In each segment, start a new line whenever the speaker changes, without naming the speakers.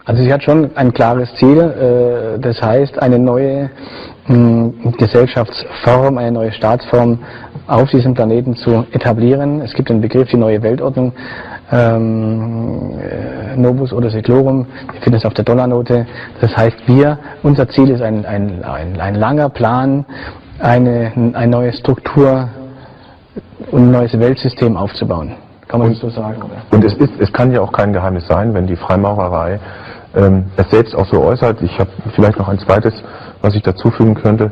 Also sie hat schon ein klares Ziel, das heißt eine neue Gesellschaftsform, eine neue Staatsform auf diesem Planeten zu etablieren. Es gibt den Begriff die neue Weltordnung, Novus oder Seclorum, wir finden es auf der Dollarnote. Das heißt, unser Ziel ist ein langer Plan, eine neue Struktur und ein neues Weltsystem aufzubauen. Kann man das so sagen? Oder?
Und es kann ja auch kein Geheimnis sein, wenn die Freimaurerei es selbst auch so äußert. Ich habe vielleicht noch ein zweites, was ich dazufügen könnte.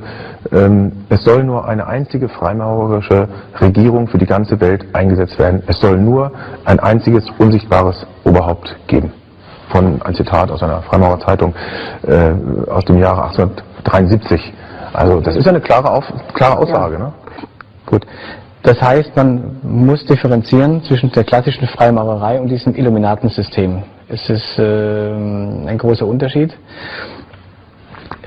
Es soll nur eine einzige freimaurerische Regierung für die ganze Welt eingesetzt werden. Es soll nur ein einziges unsichtbares Oberhaupt geben. Von ein Zitat aus einer Freimaurerzeitung aus dem Jahre 1873. Also das ist ja eine klare Aussage. Ja. Ne?
Gut. Das heißt, man muss differenzieren zwischen der klassischen Freimaurerei und diesem Illuminatensystem. Es ist ein großer Unterschied.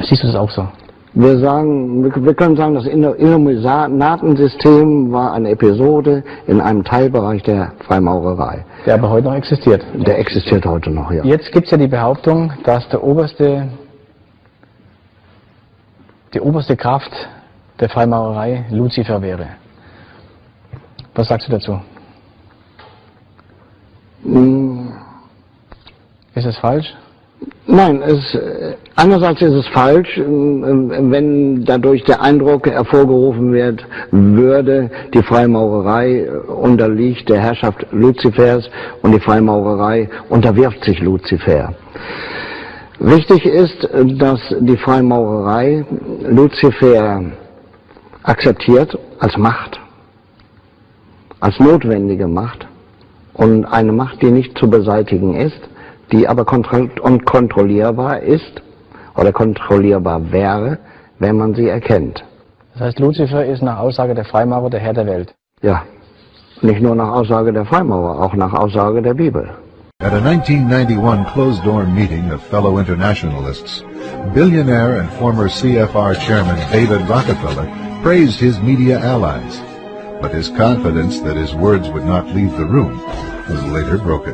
Siehst du das auch so?
Wir können sagen, das Illuminatensystem war eine Episode in einem Teilbereich der Freimaurerei.
Der aber heute noch existiert.
Der existiert heute noch, ja.
Jetzt gibt es ja die Behauptung, dass die oberste Kraft der Freimaurerei Luzifer wäre. Was sagst du dazu? Ist es falsch?
Nein, einerseits ist es falsch, wenn dadurch der Eindruck hervorgerufen würde, die Freimaurerei unterliegt der Herrschaft Luzifers und die Freimaurerei unterwirft sich Luzifer. Wichtig ist, dass die Freimaurerei Luzifer akzeptiert als Macht, als notwendige Macht und eine Macht, die nicht zu beseitigen ist, die aber kontrollierbar ist oder kontrollierbar wäre, wenn man sie erkennt.
Das heißt, Luzifer ist nach Aussage der Freimaurer der Herr der Welt.
Ja, nicht nur nach Aussage der Freimaurer, auch nach Aussage der Bibel.
At a 1991 closed-door meeting of fellow internationalists, billionaire and former CFR chairman David Rockefeller praised his media allies, but his confidence that his words would not leave the room was later broken.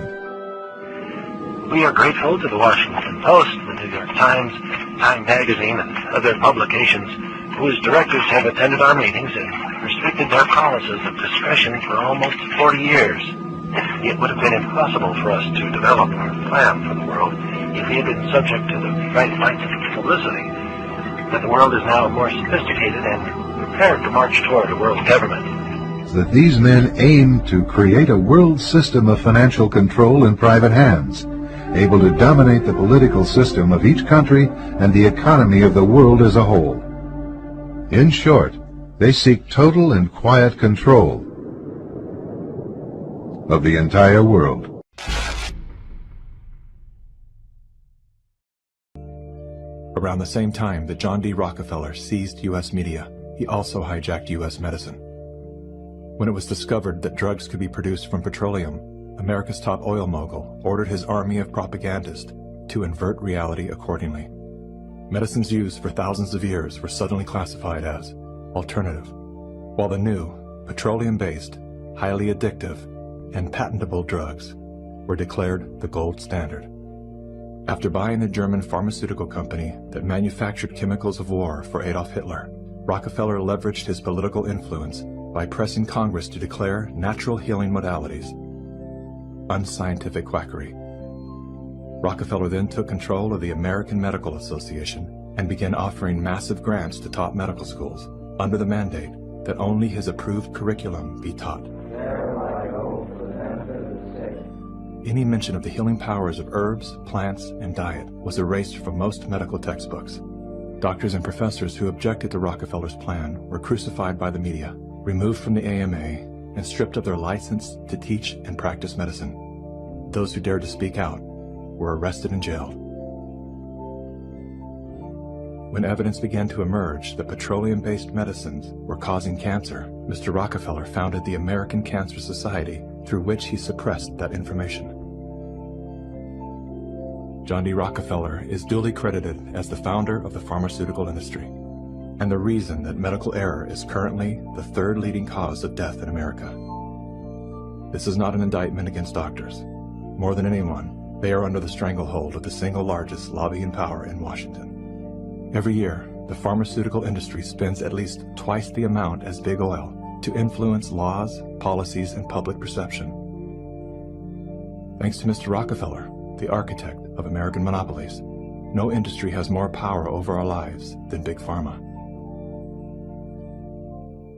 We are grateful to the Washington Post, the New York Times, Time Magazine, and other publications whose directors have attended our meetings and restricted their policies of discretion for almost 40 years. It would have been impossible for us to develop our plan for the world if we had been subject to the bright lights of publicity. But the world is now more sophisticated and prepared to march toward a world government.
That these men aim to create a world system of financial control in private hands, able to dominate the political system of each country and the economy of the world as a whole. In short, they seek total and quiet control of the entire world.
Around the same time that John D. Rockefeller seized U.S. media, he also hijacked U.S. medicine. When it was discovered that drugs could be produced from petroleum, America's top oil mogul ordered his army of propagandists to invert reality accordingly. Medicines used for thousands of years were suddenly classified as alternative, while the new, petroleum-based, highly addictive, and patentable drugs were declared the gold standard. After buying the German pharmaceutical company that manufactured chemicals of war for Adolf Hitler, Rockefeller leveraged his political influence by pressing Congress to declare natural healing modalities unscientific quackery. Rockefeller then took control of the American Medical Association and began offering massive grants to top medical schools under the mandate that only his approved curriculum be taught. Any mention of the healing powers of herbs, plants, and diet was erased from most medical textbooks. Doctors and professors who objected to Rockefeller's plan were crucified by the media, removed from the AMA, and stripped of their license to teach and practice medicine. Those who dared to speak out were arrested and jailed. When evidence began to emerge that petroleum-based medicines were causing cancer, Mr. Rockefeller founded the American Cancer Society, through which he suppressed that information. John D. Rockefeller is duly credited as the founder of the pharmaceutical industry, and the reason that medical error is currently the third leading cause of death in America. This is not an indictment against doctors. More than anyone, They are under the stranglehold of the single largest lobbying power in Washington. Every year, the pharmaceutical industry spends at least twice the amount as big oil to influence laws, policies, and public perception. Thanks to Mr. Rockefeller, the architect of American monopolies, no industry has more power over our lives than Big Pharma.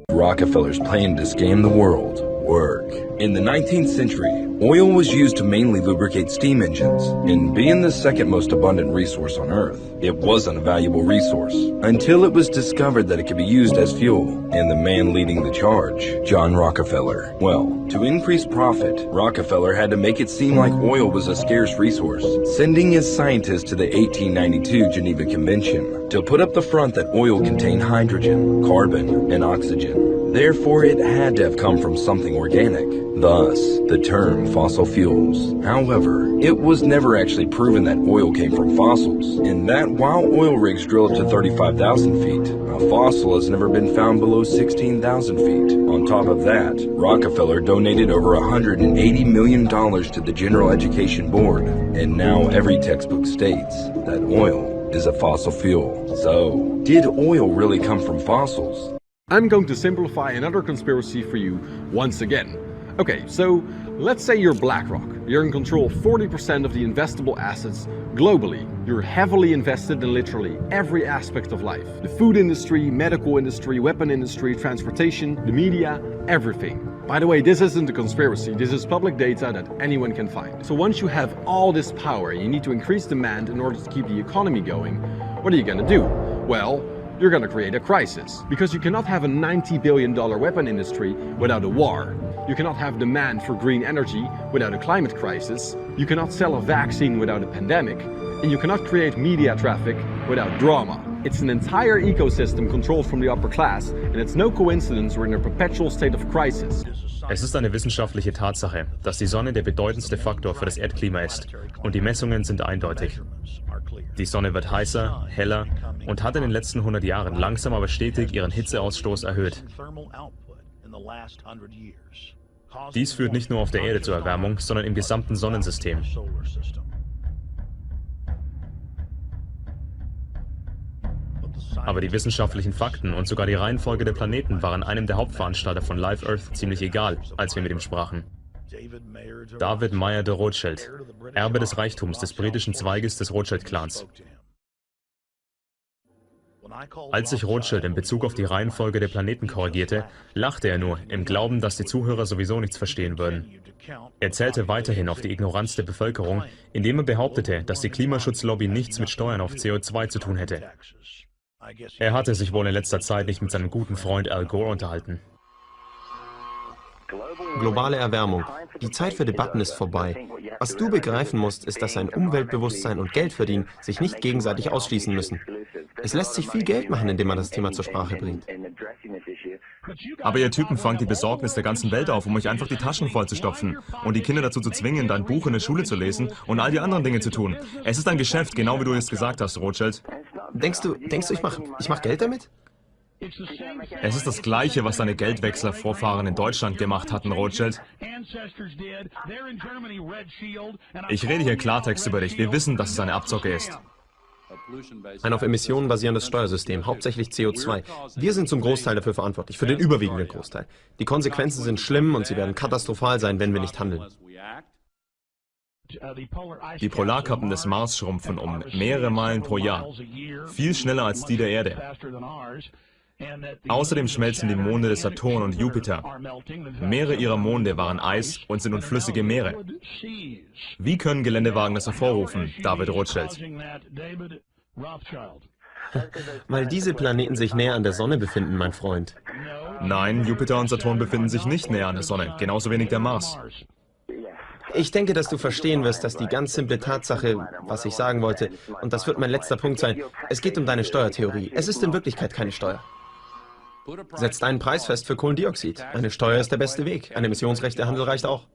Rockefeller's plan to scam the world work. In the 19th century, oil was used to mainly lubricate steam engines, and being the second most abundant resource on Earth, it wasn't a valuable resource until it was discovered that it could be used as fuel, and the man leading the charge, John Rockefeller. Well, to increase profit, Rockefeller had to make it seem like oil was a scarce resource, sending his scientists to the 1892 Geneva Convention to put up the front that oil contained hydrogen, carbon, and oxygen. Therefore, it had to have come from something organic, thus the term fossil fuels. However, it was never actually proven that oil came from fossils, and that while oil rigs drill up to 35,000 feet, a fossil has never been found below 16,000 feet. On top of that, Rockefeller donated over $180 million to the General Education Board, and now every textbook states that oil is a fossil fuel. So, did oil really come from fossils?
I'm going to simplify another conspiracy for you once again. Okay, so let's say you're BlackRock. You're in control of 40% of the investable assets globally. You're heavily invested in literally every aspect of life. The food industry, medical industry, weapon industry, transportation, the media, everything. By the way, this isn't a conspiracy, this is public data that anyone can find. So once you have all this power, you need to increase demand in order to keep the economy going. What are you gonna do? Well, you're gonna create a crisis. Because you cannot have a $90 billion weapon industry without a war. You cannot have demand for green energy without a climate crisis. You cannot sell a vaccine without a pandemic. And you cannot create media traffic without drama. It's an entire ecosystem controlled from the upper class, and it's no coincidence we're in a perpetual state of crisis.
Es ist eine wissenschaftliche Tatsache, dass die Sonne der bedeutendste Faktor für das Erdklima ist, und die Messungen sind eindeutig. Die Sonne wird heißer, heller und hat in den letzten 100 Jahren langsam aber stetig ihren Hitzeausstoß erhöht. Dies führt nicht nur auf der Erde zur Erwärmung, sondern im gesamten Sonnensystem. Aber die wissenschaftlichen Fakten und sogar die Reihenfolge der Planeten waren einem der Hauptveranstalter von Live Earth ziemlich egal, als wir mit ihm sprachen. David Meyer de Rothschild, Erbe des Reichtums des britischen Zweiges des Rothschild-Clans. Als sich Rothschild in Bezug auf die Reihenfolge der Planeten korrigierte, lachte er nur, im Glauben, dass die Zuhörer sowieso nichts verstehen würden. Er zählte weiterhin auf die Ignoranz der Bevölkerung, indem er behauptete, dass die Klimaschutzlobby nichts mit Steuern auf CO2 zu tun hätte. Er hatte sich wohl in letzter Zeit nicht mit seinem guten Freund Al Gore unterhalten.
Globale Erwärmung. Die Zeit für Debatten ist vorbei. Was du begreifen musst, ist, dass ein Umweltbewusstsein und Geldverdienen sich nicht gegenseitig ausschließen müssen. Es lässt sich viel Geld machen, indem man das Thema zur Sprache bringt.
Aber ihr Typen fangt die Besorgnis der ganzen Welt auf, um euch einfach die Taschen vollzustopfen und die Kinder dazu zu zwingen, dein Buch in der Schule zu lesen und all die anderen Dinge zu tun. Es ist ein Geschäft, genau wie du es gesagt hast, Rothschild.
Denkst du, ich mach Geld damit?
Es ist das Gleiche, was deine Geldwechsler-Vorfahren in Deutschland gemacht hatten, Rothschild. Ich rede hier Klartext über dich. Wir wissen, dass es eine Abzocke ist.
Ein auf Emissionen basierendes Steuersystem, hauptsächlich CO2. Wir sind zum Großteil dafür verantwortlich, für den überwiegenden Großteil. Die Konsequenzen sind schlimm und sie werden katastrophal sein, wenn wir nicht handeln.
Die Polarkappen des Mars schrumpfen um mehrere Meilen pro Jahr, viel schneller als die der Erde. Außerdem schmelzen die Monde des Saturn und Jupiter. Mehrere ihrer Monde waren Eis und sind nun flüssige Meere. Wie können Geländewagen das hervorrufen, David Rothschild?
Weil diese Planeten sich näher an der Sonne befinden, mein Freund.
Nein, Jupiter und Saturn befinden sich nicht näher an der Sonne, genauso wenig der Mars.
Ich denke, dass du verstehen wirst, dass die ganz simple Tatsache, was ich sagen wollte, und das wird mein letzter Punkt sein, es geht um deine Steuertheorie. Es ist in Wirklichkeit keine Steuer. Setzt einen Preis fest für Kohlendioxid. Eine Steuer ist der beste Weg. Ein Emissionsrechtehandel reicht auch.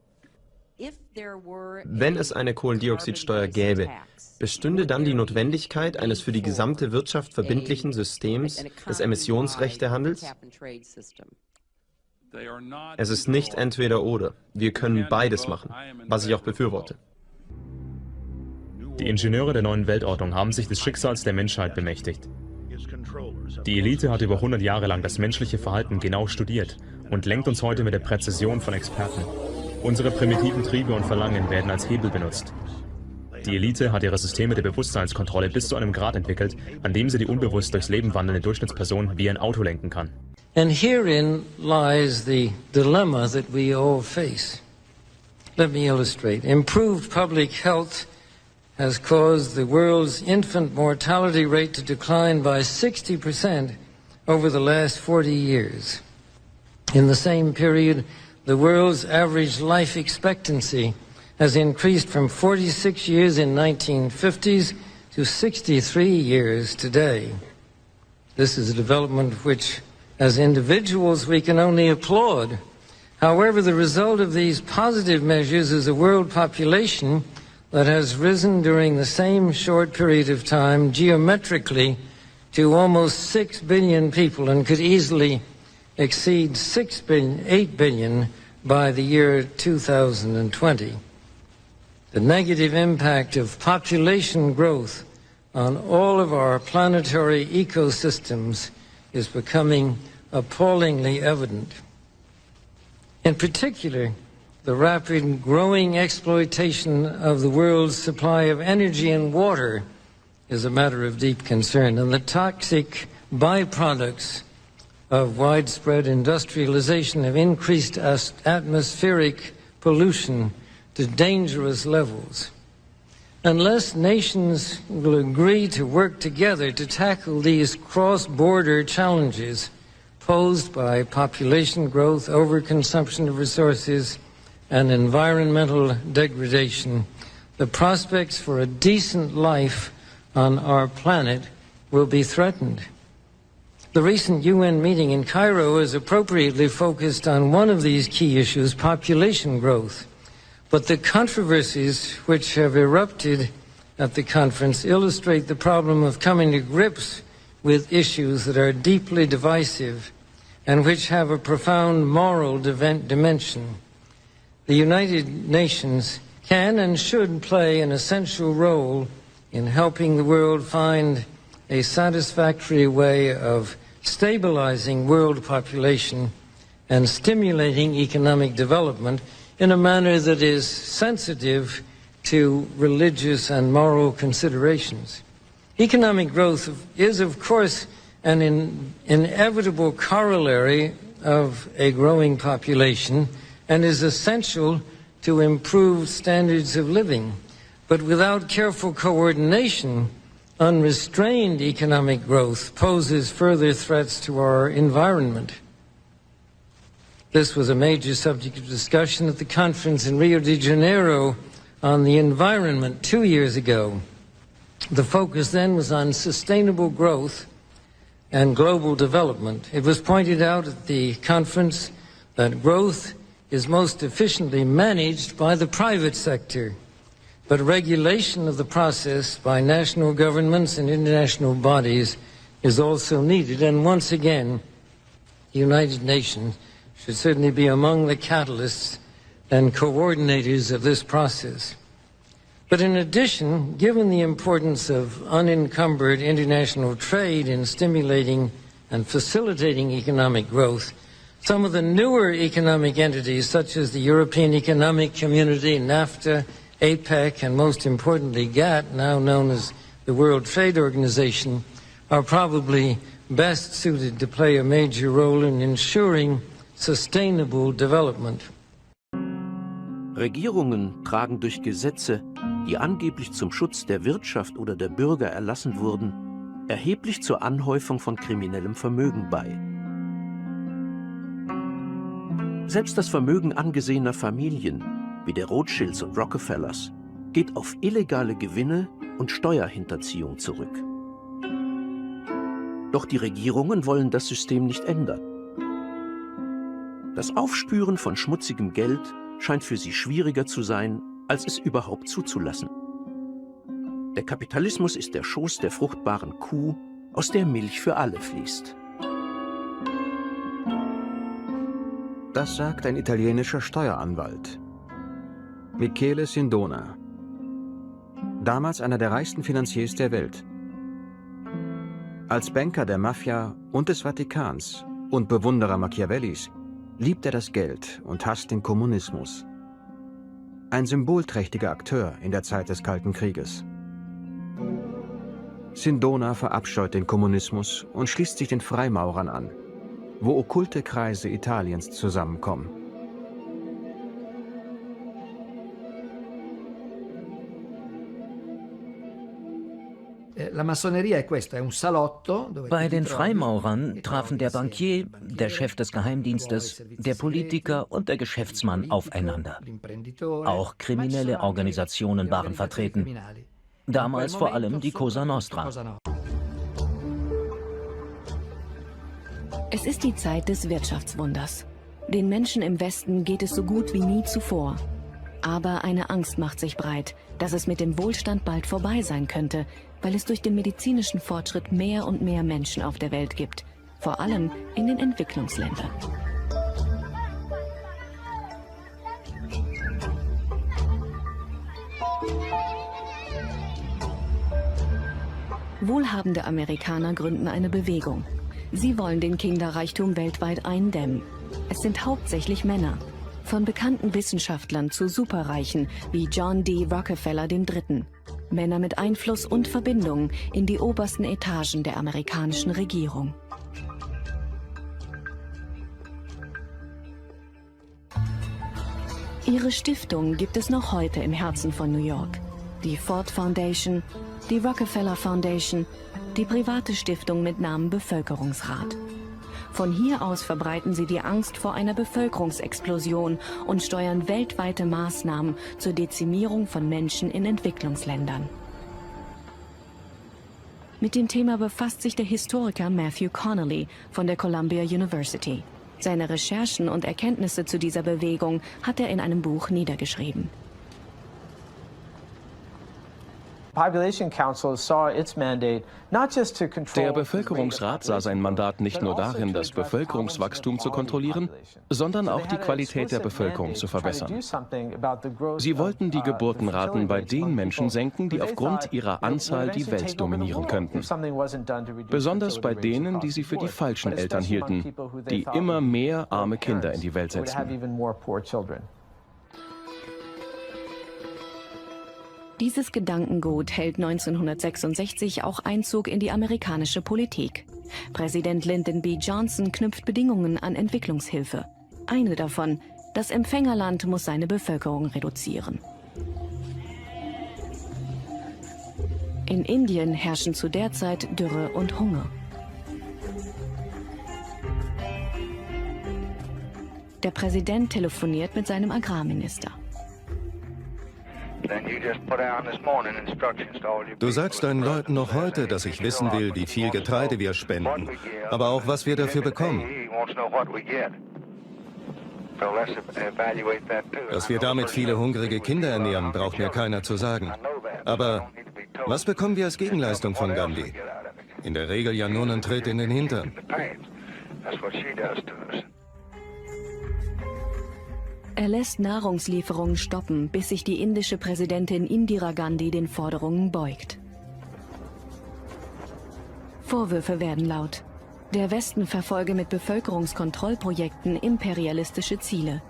Wenn es eine Kohlendioxidsteuer gäbe, bestünde dann die Notwendigkeit eines für die gesamte Wirtschaft verbindlichen Systems des Emissionsrechtehandels? Es ist nicht entweder oder. Wir können beides machen, was ich auch befürworte.
Die Ingenieure der neuen Weltordnung haben sich des Schicksals der Menschheit bemächtigt. Die Elite hat über 100 Jahre lang das menschliche Verhalten genau studiert und lenkt uns heute mit der Präzision von Experten. Unsere primitiven Triebe und Verlangen werden als Hebel benutzt. Die Elite hat ihre Systeme der Bewusstseinskontrolle bis zu einem Grad entwickelt, an dem sie die unbewusst durchs Leben wandelnde Durchschnittsperson wie ein Auto lenken kann.
And herein lies the dilemma that we all face. Let me illustrate. Improved public health has caused the world's infant mortality rate to decline by 60% over the last 40 years. In the same period, the world's average life expectancy has increased from 46 years in 1950s to 63 years today. This is a development which, as individuals, we can only applaud. However, the result of these positive measures is a world population that has risen during the same short period of time geometrically to almost 6 billion people and could easily exceed 8 billion by the year 2020. The negative impact of population growth on all of our planetary ecosystems is becoming appallingly evident. In particular, the rapid growing exploitation of the world's supply of energy and water is a matter of deep concern, and the toxic byproducts of widespread industrialization have increased atmospheric pollution to dangerous levels. Unless nations will agree to work together to tackle these cross-border challenges posed by population growth, overconsumption of resources, and environmental degradation, the prospects for a decent life on our planet will be threatened. The recent UN meeting in Cairo is appropriately focused on one of these key issues, population growth. But the controversies which have erupted at the conference illustrate the problem of coming to grips with issues that are deeply divisive and which have a profound moral dimension. The United Nations can and should play an essential role in helping the world find a satisfactory way of stabilizing world population and stimulating economic development in a manner that is sensitive to religious and moral considerations. Economic growth is, of course, an inevitable corollary of a growing population and is essential to improved standards of living. But without careful coordination, unrestrained economic growth poses further threats to our environment. This was a major subject of discussion at the conference in Rio de Janeiro on the environment 2 years ago. The focus then was on sustainable growth and global development. It was pointed out at the conference that growth is most efficiently managed by the private sector, but regulation of the process by national governments and international bodies is also needed. And once again, the United Nations should certainly be among the catalysts and coordinators of this process. But in addition, given the importance of unencumbered international trade in stimulating and facilitating economic growth, some of the newer economic entities, such as the European Economic Community, NAFTA, APEC, and most importantly GATT, now known as the World Trade Organization, are probably best suited to play a major role in ensuring sustainable development.
Regierungen tragen durch Gesetze, die angeblich zum Schutz der Wirtschaft oder der Bürger erlassen wurden, erheblich zur Anhäufung von kriminellem Vermögen bei. Selbst das Vermögen angesehener Familien, wie der Rothschilds und Rockefellers, geht auf illegale Gewinne und Steuerhinterziehung zurück. Doch die Regierungen wollen das System nicht ändern. Das Aufspüren von schmutzigem Geld scheint für sie schwieriger zu sein, als es überhaupt zuzulassen. Der Kapitalismus ist der Schoß der fruchtbaren Kuh, aus der Milch für alle fließt.
Das sagt ein italienischer Steueranwalt, Michele Sindona. damals einer der reichsten Finanziers der Welt. Als Banker der Mafia und des Vatikans und Bewunderer Machiavellis liebt er das Geld und hasst den Kommunismus. Ein symbolträchtiger Akteur in der Zeit des Kalten Krieges. Sindona verabscheut den Kommunismus und schließt sich den Freimaurern an, wo okkulte Kreise Italiens zusammenkommen.
Bei den Freimaurern trafen der Bankier, der Chef des Geheimdienstes, der Politiker und der Geschäftsmann aufeinander. Auch kriminelle Organisationen waren vertreten. Damals vor allem die Cosa Nostra.
Es ist die Zeit des Wirtschaftswunders. Den Menschen im Westen geht es so gut wie nie zuvor. Aber eine Angst macht sich breit, dass es mit dem Wohlstand bald vorbei sein könnte, weil es durch den medizinischen Fortschritt mehr und mehr Menschen auf der Welt gibt, vor allem in den Entwicklungsländern. Wohlhabende Amerikaner gründen eine Bewegung. Sie wollen den Kinderreichtum weltweit eindämmen. Es sind hauptsächlich Männer. Von bekannten Wissenschaftlern zu Superreichen wie John D. Rockefeller III. Männer mit Einfluss und Verbindungen in die obersten Etagen der amerikanischen Regierung. Ihre Stiftung gibt es noch heute im Herzen von New York. Die Ford Foundation, die Rockefeller Foundation, die private Stiftung mit Namen Bevölkerungsrat. Von hier aus verbreiten sie die Angst vor einer Bevölkerungsexplosion und steuern weltweite Maßnahmen zur Dezimierung von Menschen in Entwicklungsländern. Mit dem Thema befasst sich der Historiker Matthew Connolly von der Columbia University. Seine Recherchen und Erkenntnisse zu dieser Bewegung hat er in einem Buch niedergeschrieben.
Der Bevölkerungsrat sah sein Mandat nicht nur darin, das Bevölkerungswachstum zu kontrollieren, sondern auch die Qualität der Bevölkerung zu verbessern. Sie wollten die Geburtenraten bei den Menschen senken, die aufgrund ihrer Anzahl die Welt dominieren könnten. Besonders bei denen, die sie für die falschen Eltern hielten, die immer mehr arme Kinder in die Welt setzten.
Dieses Gedankengut hält 1966 auch Einzug in die amerikanische Politik. Präsident Lyndon B. Johnson knüpft Bedingungen an Entwicklungshilfe. Eine davon: das Empfängerland muss seine Bevölkerung reduzieren. In Indien herrschen zu der Zeit Dürre und Hunger. Der Präsident telefoniert mit seinem Agrarminister.
Du sagst deinen Leuten noch heute, dass ich wissen will, wie viel Getreide wir spenden, aber auch, was wir dafür bekommen. Dass wir damit viele hungrige Kinder ernähren, braucht mir keiner zu sagen. Aber was bekommen wir als Gegenleistung von Gandhi? In der Regel ja nur einen Tritt in den Hintern.
Er lässt Nahrungslieferungen stoppen, bis sich die indische Präsidentin Indira Gandhi den Forderungen beugt. Vorwürfe werden laut. Der Westen verfolge mit Bevölkerungskontrollprojekten imperialistische Ziele.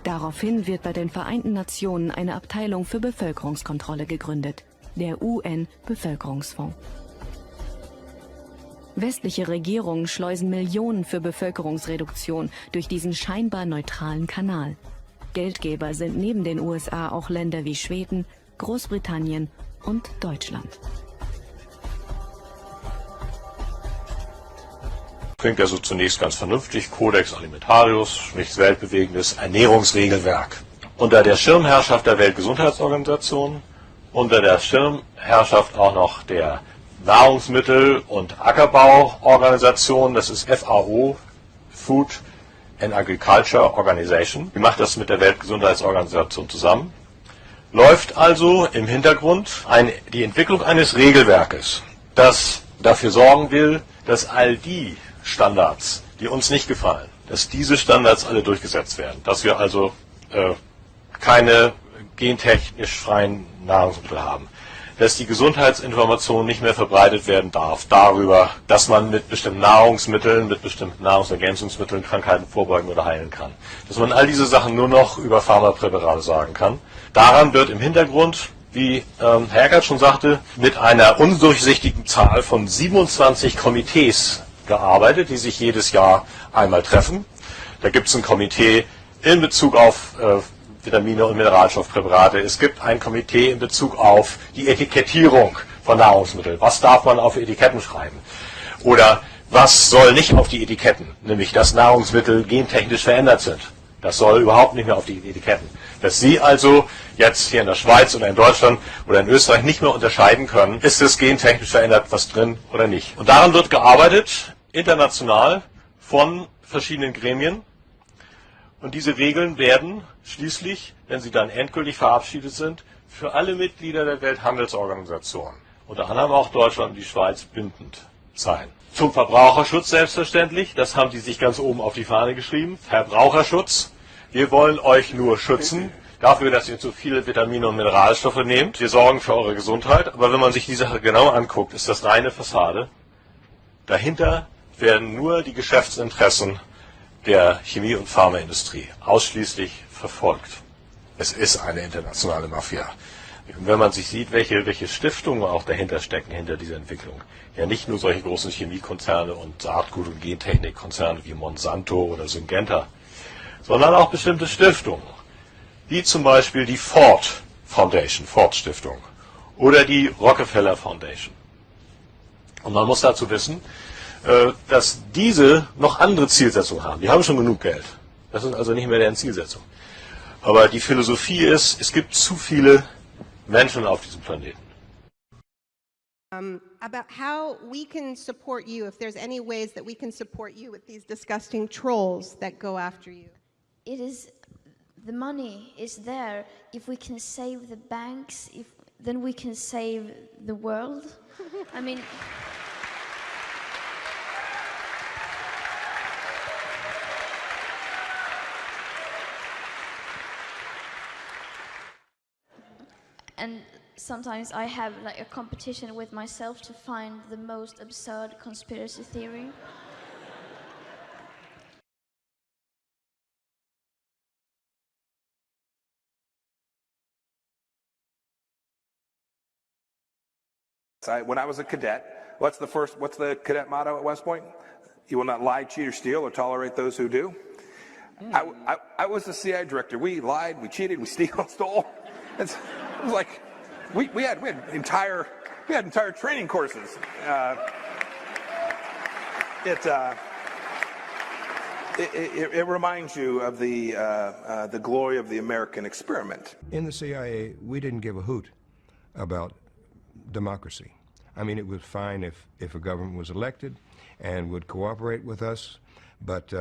Daraufhin wird bei den Vereinten Nationen eine Abteilung für Bevölkerungskontrolle gegründet, der UN-Bevölkerungsfonds. Westliche Regierungen schleusen Millionen für Bevölkerungsreduktion durch diesen scheinbar neutralen Kanal. Geldgeber sind neben den USA auch Länder wie Schweden, Großbritannien und Deutschland.
Klingt also zunächst ganz vernünftig. Codex Alimentarius, nichts Weltbewegendes, Ernährungsregelwerk. Unter der Schirmherrschaft der Weltgesundheitsorganisation, unter der Schirmherrschaft auch noch der Nahrungsmittel- und Ackerbauorganisation, das ist FAO, Food and Agriculture Organization. Die macht das mit der Weltgesundheitsorganisation zusammen. Läuft also im Hintergrund die Entwicklung eines Regelwerkes, das dafür sorgen will, dass all die Standards, die uns nicht gefallen, dass diese Standards alle durchgesetzt werden. Dass wir also keine gentechnisch freien Nahrungsmittel haben. dass die Gesundheitsinformation nicht mehr verbreitet werden darf darüber, dass man mit bestimmten Nahrungsmitteln, mit bestimmten Nahrungsergänzungsmitteln Krankheiten vorbeugen oder heilen kann. Dass man all diese Sachen nur noch über Pharmapräparate sagen kann. Daran wird im Hintergrund, wie Herr Eckert schon sagte, mit einer undurchsichtigen Zahl von 27 Komitees gearbeitet, die sich jedes Jahr einmal treffen. Da gibt es ein Komitee in Bezug auf Vitamine und Mineralstoffpräparate. Es gibt ein Komitee in Bezug auf die Etikettierung von Nahrungsmitteln. Was darf man auf Etiketten schreiben? Oder was soll nicht auf die Etiketten? Nämlich, dass Nahrungsmittel gentechnisch verändert sind. Das soll überhaupt nicht mehr auf die Etiketten. Dass Sie also jetzt hier in der Schweiz oder in Deutschland oder in Österreich nicht mehr unterscheiden können, ist es gentechnisch verändert, was drin oder nicht. Und daran wird gearbeitet, international, von verschiedenen Gremien. Und diese Regeln werden schließlich, wenn sie dann endgültig verabschiedet sind, für alle Mitglieder der Welthandelsorganisation, unter anderem auch Deutschland und die Schweiz, bindend sein. Zum Verbraucherschutz selbstverständlich, das haben die sich ganz oben auf die Fahne geschrieben. Verbraucherschutz, wir wollen euch nur schützen, dafür, dass ihr zu viele Vitamine und Mineralstoffe nehmt. Wir sorgen für eure Gesundheit, aber wenn man sich die Sache genau anguckt, ist das reine Fassade. Dahinter werden nur die Geschäftsinteressen der Chemie- und Pharmaindustrie ausschließlich verfolgt. Es ist eine internationale Mafia. Und wenn man sich sieht, welche Stiftungen auch dahinter stecken, hinter dieser Entwicklung, ja nicht nur solche großen Chemiekonzerne und Saatgut- und Gentechnikkonzerne wie Monsanto oder Syngenta, sondern auch bestimmte Stiftungen, wie zum Beispiel die Ford Foundation, Ford Stiftung, oder die Rockefeller Foundation. Und man muss dazu wissen, dass diese noch andere Zielsetzungen haben. Die haben schon genug Geld. Das ist also nicht mehr deren Zielsetzung. Aber die Philosophie ist, es gibt zu viele Menschen auf diesem Planeten.
About how we can support you, if there's any ways that we can support you with these disgusting trolls that go after you.
It is, the money is there. If we can save the banks, then we can save the world. I mean... And sometimes I have like a competition with myself to find the most absurd conspiracy theory.
When I was a cadet, what's the cadet motto at West Point? You will not lie, cheat, or steal, or tolerate those who do. I was the CIA director. We lied, we cheated, we stole. It was like we had entire training courses. It reminds you of the glory of the American experiment.
In the CIA, we didn't give a hoot about democracy. I mean, it was fine if a government was elected and would cooperate with us, but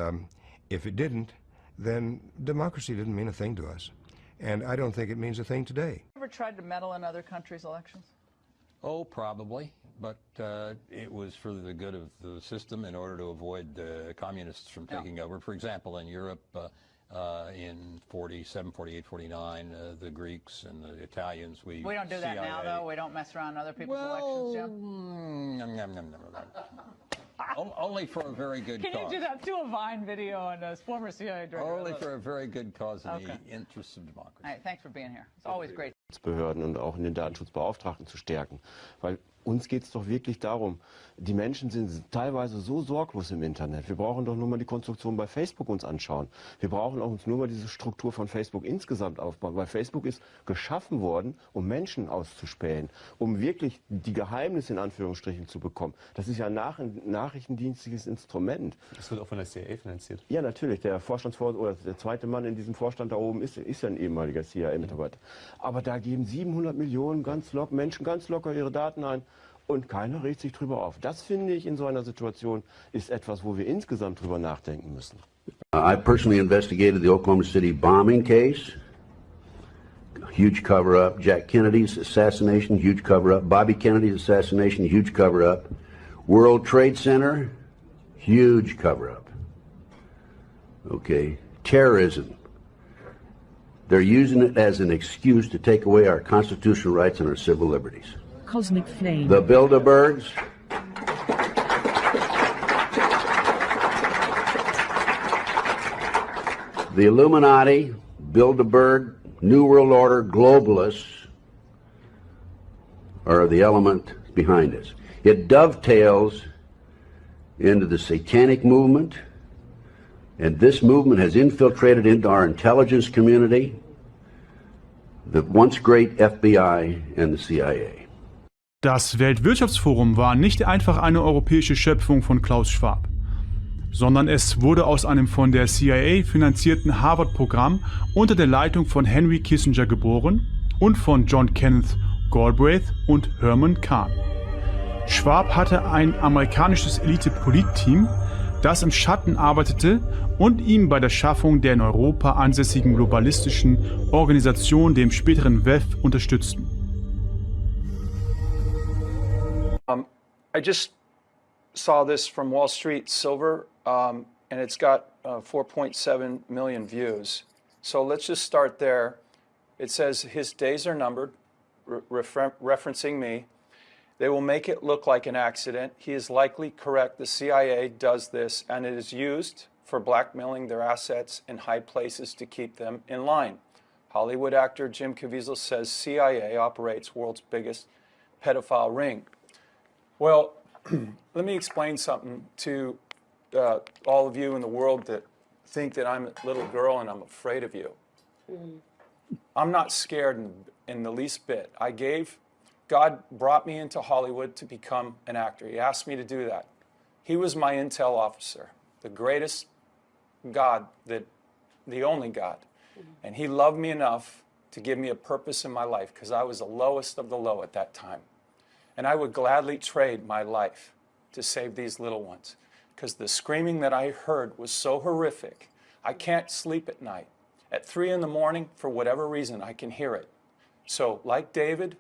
if it didn't, then democracy didn't mean a thing to us. And I don't think it means a thing today.
Ever tried to meddle in other countries' elections?
Oh, probably, but it was for the good of the system in order to avoid communists from taking over. For example, in Europe, in 47, 48, 49, the Greeks and the Italians, we
don't do that now, though? We don't mess around other people's elections,
Only for a very good cause.
Can you do that? Do a Vine video on a former CIA director.
Only for a very good cause in the interests of democracy.
All right, thanks for being here. It's always great.
Behörden und auch in den Datenschutzbeauftragten zu stärken. Weil uns geht es doch wirklich darum, die Menschen sind teilweise so sorglos im Internet. Wir brauchen doch nur mal die Konstruktion bei Facebook uns anschauen. Wir brauchen auch uns nur mal diese Struktur von Facebook insgesamt aufbauen, weil Facebook ist geschaffen worden, um Menschen auszuspähen, um wirklich die Geheimnisse in Anführungsstrichen zu bekommen. Das ist ja ein nachrichtendienstliches Instrument.
Das wird auch von der CIA finanziert.
Ja, natürlich. Der Vorstandsvorsitzende oder der zweite Mann in diesem Vorstand da oben ist ja ein ehemaliger CIA-Mitarbeiter. Aber da geben 700 Millionen Menschen ganz locker ihre Daten ein. Und keiner regt sich drüber auf. Das finde ich in so einer Situation ist etwas, wo wir insgesamt drüber nachdenken müssen.
I personally investigated the Oklahoma City bombing case. Huge cover-up. Jack Kennedy's assassination, huge cover-up. Bobby Kennedy's assassination, huge cover-up. World Trade Center, huge cover-up. Okay. Terrorism. They're using it as an excuse to take away our constitutional rights and our civil liberties.
cosmic flame.
The Bilderbergs, the Illuminati, Bilderberg, New World Order, globalists are the element behind this. It dovetails into the satanic movement, and this movement has infiltrated into our intelligence community, the once great FBI and the CIA.
Das Weltwirtschaftsforum war nicht einfach eine europäische Schöpfung von Klaus Schwab, sondern es wurde aus einem von der CIA finanzierten Harvard-Programm unter der Leitung von Henry Kissinger geboren und von John Kenneth Galbraith und Herman Kahn. Schwab hatte ein amerikanisches Elite-Polit-Team, das im Schatten arbeitete und ihm bei der Schaffung der in Europa ansässigen globalistischen Organisation, dem späteren WEF, unterstützten.
I just saw this from Wall Street Silver, and it's got 4.7 million views. So let's just start there. It says his days are numbered, referencing me. They will make it look like an accident. He is likely correct. The CIA does this, and it is used for blackmailing their assets in high places to keep them in line. Hollywood actor Jim Caviezel says CIA operates world's biggest pedophile ring. Well, let me explain something to all of you in the world that think that I'm a little girl and I'm afraid of you. I'm not scared in the least bit. God brought me into Hollywood to become an actor. He asked me to do that. He was my intel officer, the greatest God, the only God. And he loved me enough to give me a purpose in my life because I was the lowest of the low at that time. And I would gladly trade my life to save these little ones because the screaming that I heard was so horrific. I can't sleep at night. At 3 in the morning, for whatever reason, I can hear it. So, like David,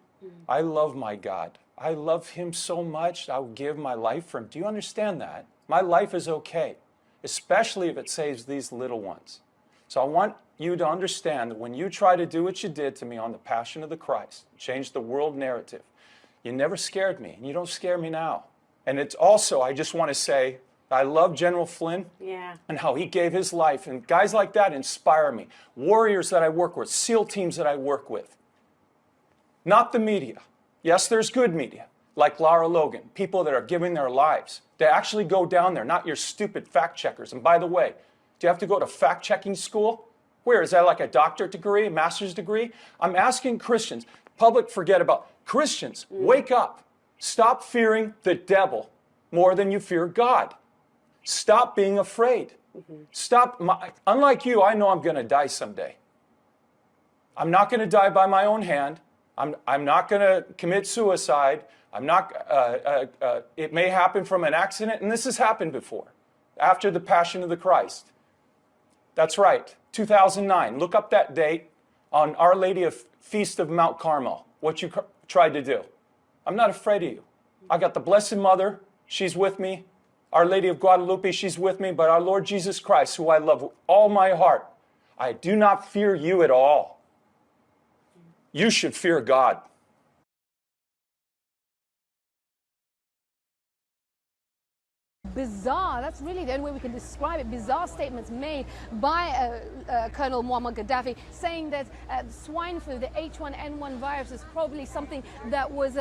I love my God. I love him so much, I would give my life for him. Do you understand that? My life is okay, especially if it saves these little ones. So I want you to understand that when you try to do what you did to me on the Passion of the Christ, change the world narrative, you never scared me, and you don't scare me now. And it's also, I just want to say, I love General Flynn and how he gave his life. And guys like that inspire me. Warriors that I work with, SEAL teams that I work with. Not the media. Yes, there's good media, like Lara Logan, people that are giving their lives. They actually go down there, not your stupid fact checkers. And by the way, do you have to go to fact checking school? Where, is that like a doctorate degree, a master's degree? I'm asking Christians, public forget about, Christians, wake up. Stop fearing the devil more than you fear God. Stop being afraid. Stop, unlike you, I know I'm going to die someday. I'm not going to die by my own hand. I'm not going to commit suicide. I'm not, it may happen from an accident, and this has happened before, after the Passion of the Christ. That's right, 2009. Look up that date on Our Lady of Feast of Mount Carmel, what you tried to do. I'm not afraid of you. I got the Blessed Mother, she's with me. Our Lady of Guadalupe, she's with me. But our Lord Jesus Christ, who I love with all my heart, I do not fear you at all. You should fear God.
Bizarre, that's really the only way we can describe it, bizarre statements made by Colonel Muammar Gaddafi saying that swine flu, the H1N1 virus, is probably something that was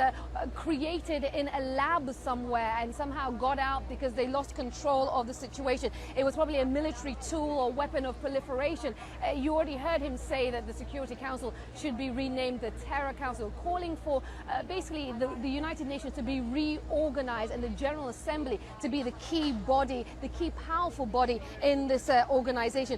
created in a lab somewhere and somehow got out because they lost control of the situation. It was probably a military tool or weapon of proliferation. You already heard him say that the Security Council should be renamed the Terror Council, calling for basically the United Nations to be reorganized and the General Assembly to be the key body, the key powerful body in this organization.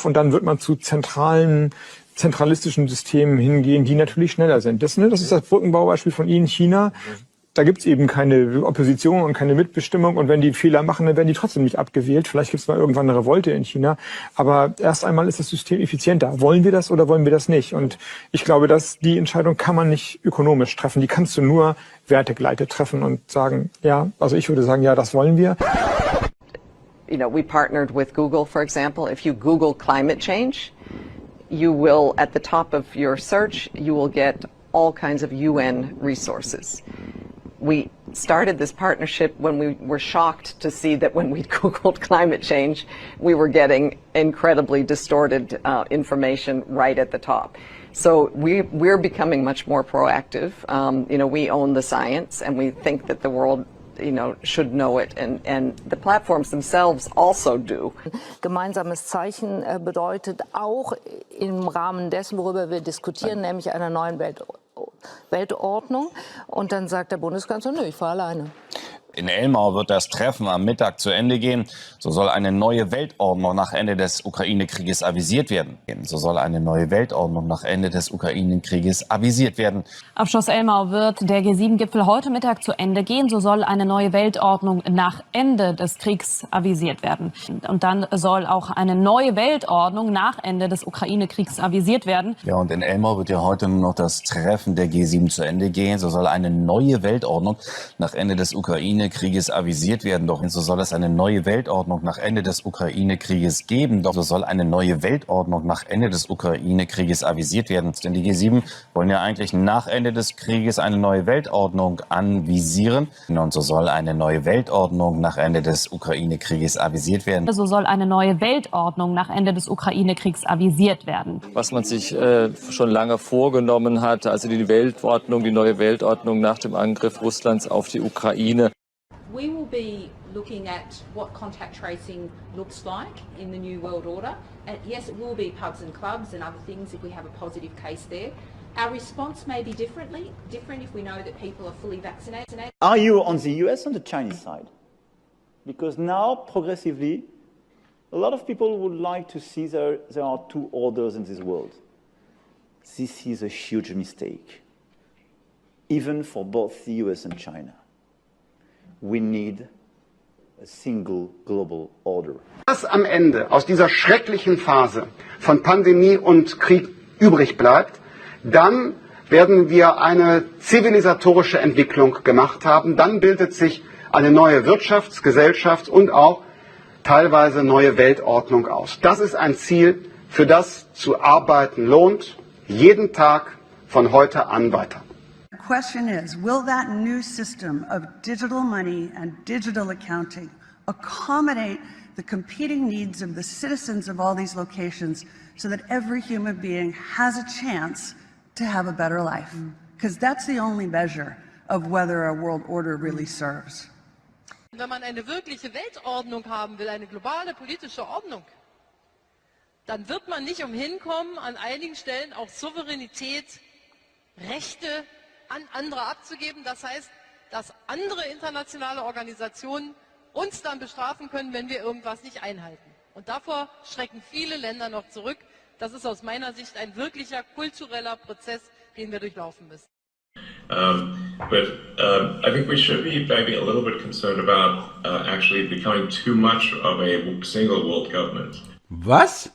Und dann wird man zu zentralistischen Systemen hingehen, die natürlich schneller sind. Das ist das Brückenbaubeispiel von Ihnen, China. Da gibt es eben keine Opposition und keine Mitbestimmung. Und wenn die Fehler machen, dann werden die trotzdem nicht abgewählt. Vielleicht gibt es mal irgendwann eine Revolte in China. Aber erst einmal ist das System effizienter. Wollen wir das oder wollen wir das nicht? Und ich glaube, dass die Entscheidung kann man nicht ökonomisch treffen. Die kannst du nur wertegleitet treffen und sagen, ja, also ich würde sagen, ja, das wollen wir.
You know, we partnered with Google, for example. If you Google climate change,
you will, at the top of your search, you will get all kinds of UN resources. We started this partnership when we were shocked to see that when we Googled climate change, we were getting incredibly distorted information right at the top. So we're becoming much more proactive. We own the science, and we think that the world should know it, and the platforms themselves also do.
Gemeinsames Zeichen bedeutet auch im Rahmen dessen, worüber wir diskutieren, nämlich einer neuen Weltordnung. Und dann sagt der Bundeskanzler, nö, ich fahre alleine.
In Elmau wird das Treffen am Mittag zu Ende gehen. So soll eine neue Weltordnung nach Ende des Ukraine-Krieges avisiert werden. So soll eine neue Weltordnung nach Ende des Ukraine-Krieges avisiert werden.
Auf Schloss Elmau wird der G7-Gipfel heute Mittag zu Ende gehen. So soll eine neue Weltordnung nach Ende des Kriegs avisiert werden. Und dann soll auch eine neue Weltordnung nach Ende des Ukraine-Kriegs avisiert werden.
Ja, und in Elmau wird ja heute nur noch das Treffen der G7 zu Ende gehen. So soll eine neue Weltordnung nach Ende des Ukraine-Krieges avisiert werden. Doch so soll es eine neue Weltordnung nach Ende des Ukraine-Krieges geben. Doch so soll eine neue Weltordnung nach Ende des Ukraine-Krieges avisiert werden. Denn die G7 wollen ja eigentlich nach Ende des Krieges eine neue Weltordnung anvisieren. Und so soll eine neue Weltordnung nach Ende des Ukraine-Krieges avisiert werden.
So soll eine neue Weltordnung nach Ende des Ukraine-Kriegs avisiert werden.
Was man sich schon lange vorgenommen hat, also die Weltordnung, die neue Weltordnung nach dem Angriff Russlands auf die Ukraine.
We will be looking at what contact tracing looks like in the New World Order. And yes, it will be pubs and clubs and other things if we have a positive case there. Our response may be different if we know that people are fully vaccinated.
Are you on the US or the Chinese side? Because now, progressively, a lot of people would like to see there are two orders in this world. This is a huge mistake, even for both the US and China. We need a single global order.
Was am Ende aus dieser schrecklichen Phase von Pandemie und Krieg übrig bleibt, dann werden wir eine zivilisatorische Entwicklung gemacht haben. Dann bildet sich eine neue Wirtschafts-, Gesellschafts- und auch teilweise neue Weltordnung aus. Das ist ein Ziel, für das zu arbeiten lohnt, jeden Tag von heute an weiter.
The question is, will that new system of digital money and digital accounting accommodate the competing needs of the citizens of all these locations so that every human being has a chance to have a better life? Because that's the only measure of whether a world order really serves.
Wenn man eine wirkliche Weltordnung haben will, eine globale politische Ordnung, dann wird man nicht umhin kommen, an einigen Stellen auch Souveränität, Rechte an andere abzugeben. Das heißt, dass andere internationale Organisationen uns dann bestrafen können, wenn wir irgendwas nicht einhalten. Und davor schrecken viele Länder noch zurück. Das ist aus meiner Sicht ein wirklicher kultureller Prozess, den wir durchlaufen müssen.
I think we should be maybe a little bit concerned about actually becoming too much of a single world government.
Was?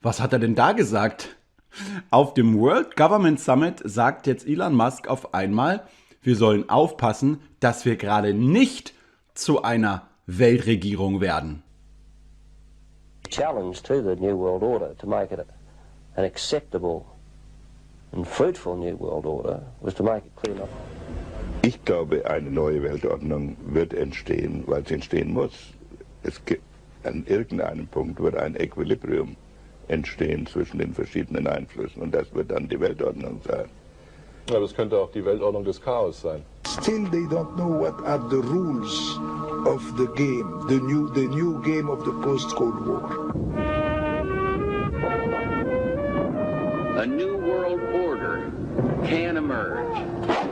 Was hat er denn da gesagt? Auf dem World Government Summit sagt jetzt Elon Musk auf einmal, wir sollen aufpassen, dass wir gerade nicht zu einer Weltregierung werden.
Challenge to the New World Order to make it an acceptable and fruitful New World Order was to make it clear enough.
Ich glaube, eine neue Weltordnung wird entstehen, weil sie entstehen muss. An irgendeinem Punkt wird ein Equilibrium entstehen zwischen den verschiedenen Einflüssen und das wird dann die Weltordnung sein.
Aber es könnte auch die Weltordnung des Chaos sein.
Still they don't know what are the rules of the game, the new game of the post-Cold War.
A new world order can emerge,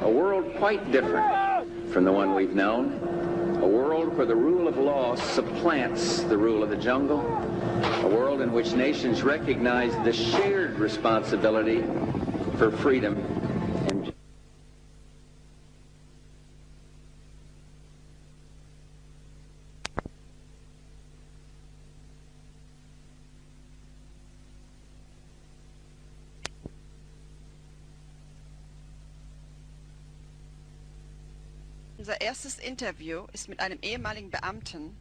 a world quite different from the one we've known, a world where the rule of law supplants the rule of the jungle, a world in which nations recognize the shared responsibility for freedom and
Unser erstes Interview ist mit einem ehemaligen Beamten,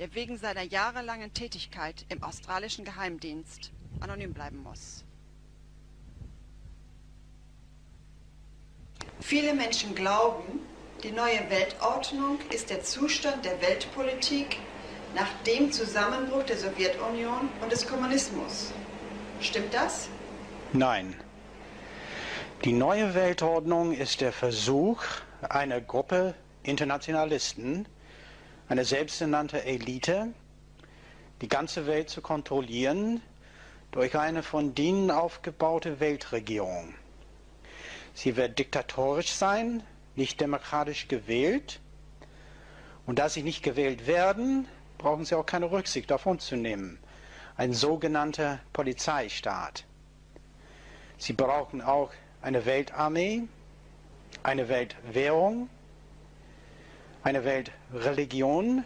der wegen seiner jahrelangen Tätigkeit im australischen Geheimdienst anonym bleiben muss. Viele Menschen glauben, die neue Weltordnung ist der Zustand der Weltpolitik nach dem Zusammenbruch der Sowjetunion und des Kommunismus. Stimmt das?
Nein. Die neue Weltordnung ist der Versuch einer Gruppe Internationalisten, eine selbsternannte Elite, die ganze Welt zu kontrollieren durch eine von denen aufgebaute Weltregierung. Sie wird diktatorisch sein, nicht demokratisch gewählt. Und da sie nicht gewählt werden, brauchen sie auch keine Rücksicht auf uns zu nehmen. Ein sogenannter Polizeistaat. Sie brauchen auch eine Weltarmee, eine Weltwährung, eine Weltreligion,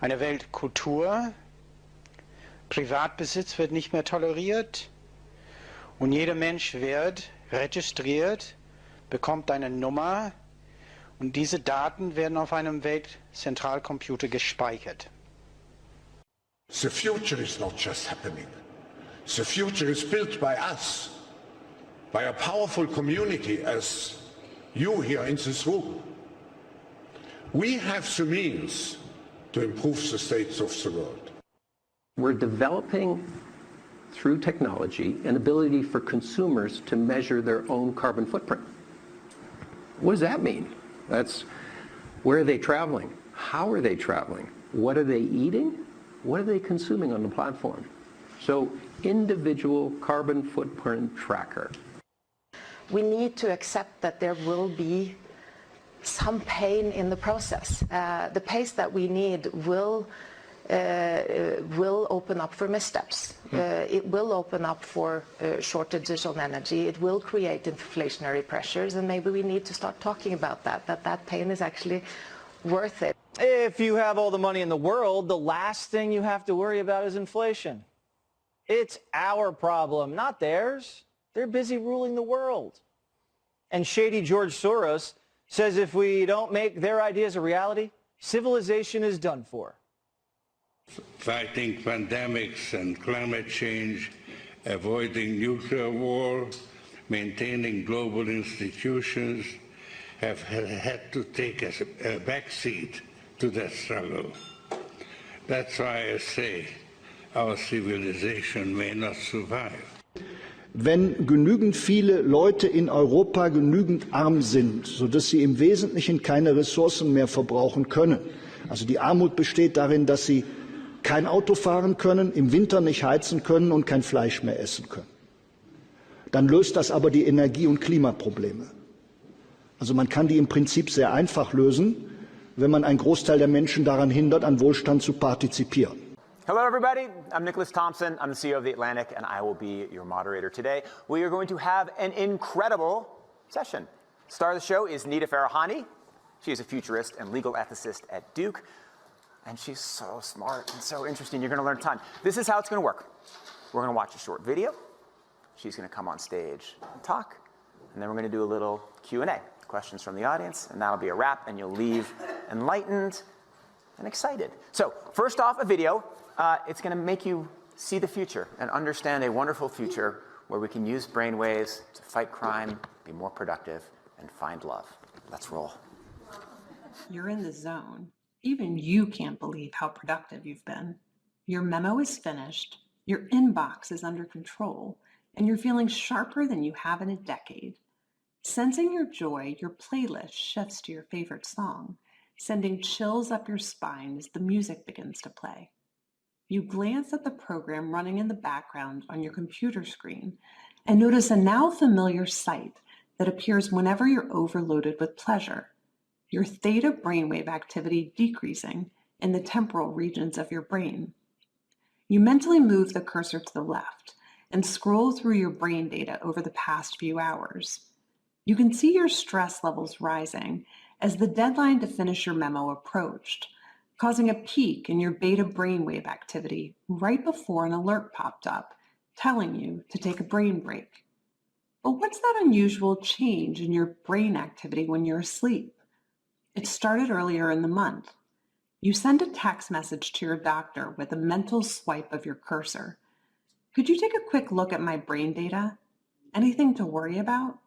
eine Weltkultur. Privatbesitz wird nicht mehr toleriert und jeder Mensch wird registriert, bekommt eine Nummer und diese Daten werden auf einem Weltzentralcomputer gespeichert.
The future is not just happening. The future is built by us, by a powerful community as you here in this room. We have the means to improve the states of the world.
We're developing, through technology, an ability for consumers to measure their own carbon footprint. What does that mean? That's where are they traveling? How are they traveling? What are they eating? What are they consuming on the platform? So, individual carbon footprint tracker.
We need to accept that there will be some pain in the process. The pace that we need will open up for missteps. It will open up for shortages on energy. It will create inflationary pressures, and maybe we need to start talking about that pain is actually worth it.
If you have all the money in the world, the last thing you have to worry about is inflation. It's our problem, not theirs. They're busy ruling the world. And shady George Soros says if we don't make their ideas a reality, civilization is done for.
Fighting pandemics and climate change, avoiding nuclear war, maintaining global institutions have had to take a backseat to that struggle. That's why I say our civilization may not survive. Wenn genügend viele Leute in Europa genügend arm sind, sodass sie im Wesentlichen keine Ressourcen mehr verbrauchen können, also die Armut besteht darin, dass sie kein Auto fahren können, im Winter nicht heizen können und kein Fleisch mehr essen können, dann löst das aber die Energie- und Klimaprobleme. Also man kann die im Prinzip sehr einfach lösen, wenn man einen Großteil der Menschen daran hindert, an Wohlstand zu partizipieren.
Hello, everybody. I'm Nicholas Thompson. I'm the CEO of The Atlantic, and I will be your moderator today. We are going to have an incredible session. Star of the show is Nita Farahani. She is a futurist and legal ethicist at Duke, and she's so smart and so interesting. You're going to learn a ton. This is how it's going to work. We're going to watch a short video. She's going to come on stage and talk, and then we're going to do a little Q&A, questions from the audience, and that'll be a wrap, and you'll leave enlightened and excited. So, first off, a video. It's going to make you see the future and understand a wonderful future where we can use brainwaves to fight crime, be more productive, and find love. Let's roll.
You're in the zone. Even you can't believe how productive you've been. Your memo is finished, your inbox is under control, and you're feeling sharper than you have in a decade. Sensing your joy, your playlist shifts to your favorite song, sending chills up your spine as the music begins to play. You glance at the program running in the background on your computer screen and notice a now familiar sight that appears whenever you're overloaded with pleasure, your theta brainwave activity decreasing in the temporal regions of your brain. You mentally move the cursor to the left and scroll through your brain data over the past few hours. You can see your stress levels rising as the deadline to finish your memo approached, causing a peak in your beta brainwave activity right before an alert popped up, telling you to take a brain break. But what's that unusual change in your brain activity when you're asleep? It started earlier in the month. You send a text message to your doctor with a mental swipe of your cursor. Could you take a quick look at my brain data? Anything to worry about?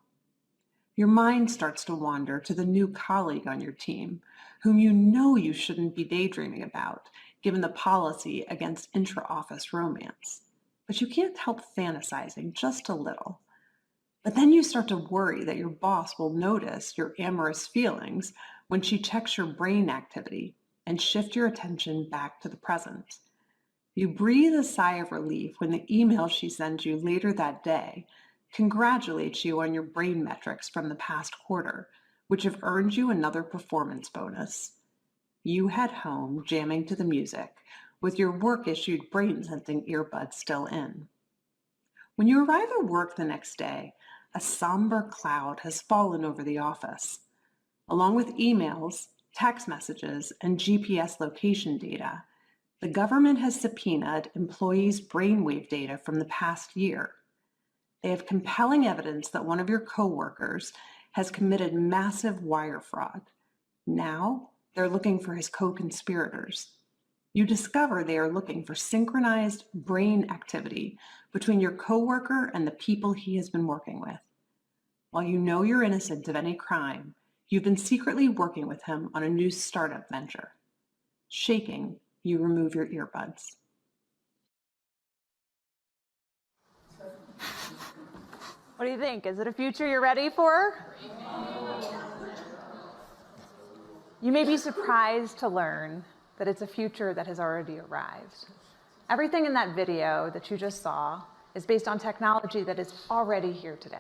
Your mind starts to wander to the new colleague on your team, whom you know you shouldn't be daydreaming about, given the policy against intra-office romance. But you can't help fantasizing just a little. But then you start to worry that your boss will notice your amorous feelings when she checks your brain activity and shift your attention back to the present. You breathe a sigh of relief when the email she sends you later that day congratulates you on your brain metrics from the past quarter, which have earned you another performance bonus. You head home jamming to the music, with your work-issued brain-sensing earbuds still in. When you arrive at work the next day, a somber cloud has fallen over the office. Along with emails, text messages, and GPS location data, the government has subpoenaed employees' brainwave data from the past year. They have compelling evidence that one of your coworkers has committed massive wire fraud. Now, they're looking for his co-conspirators. You discover they are looking for synchronized brain activity between your coworker and the people he has been working with. While you know you're innocent of any crime, you've been secretly working with him on a new startup venture. Shaking, you remove your earbuds.
What do you think? Is it a future you're ready for? You may be surprised to learn that it's a future that has already arrived. Everything in that video that you just saw is based on technology that is already here today.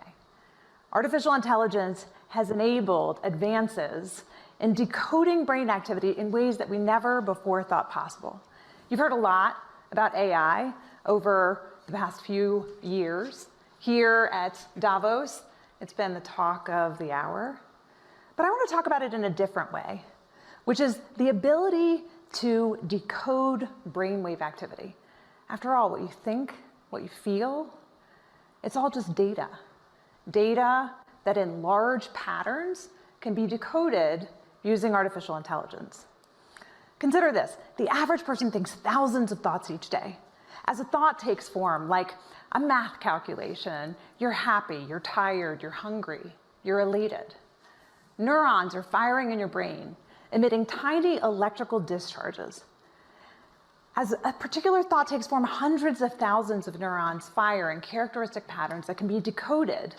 Artificial intelligence has enabled advances in decoding brain activity in ways that we never before thought possible. You've heard a lot about AI over the past few years. Here at Davos, it's been the talk of the hour. But I want to talk about it in a different way, which is the ability to decode brainwave activity. After all, what you think, what you feel, it's all just data. Data that in large patterns can be decoded using artificial intelligence. Consider this, the average person thinks thousands of thoughts each day. As a thought takes form, like a math calculation, you're happy, you're tired, you're hungry, you're elated. Neurons are firing in your brain, emitting tiny electrical discharges. As a particular thought takes form, hundreds of thousands of neurons fire in characteristic patterns that can be decoded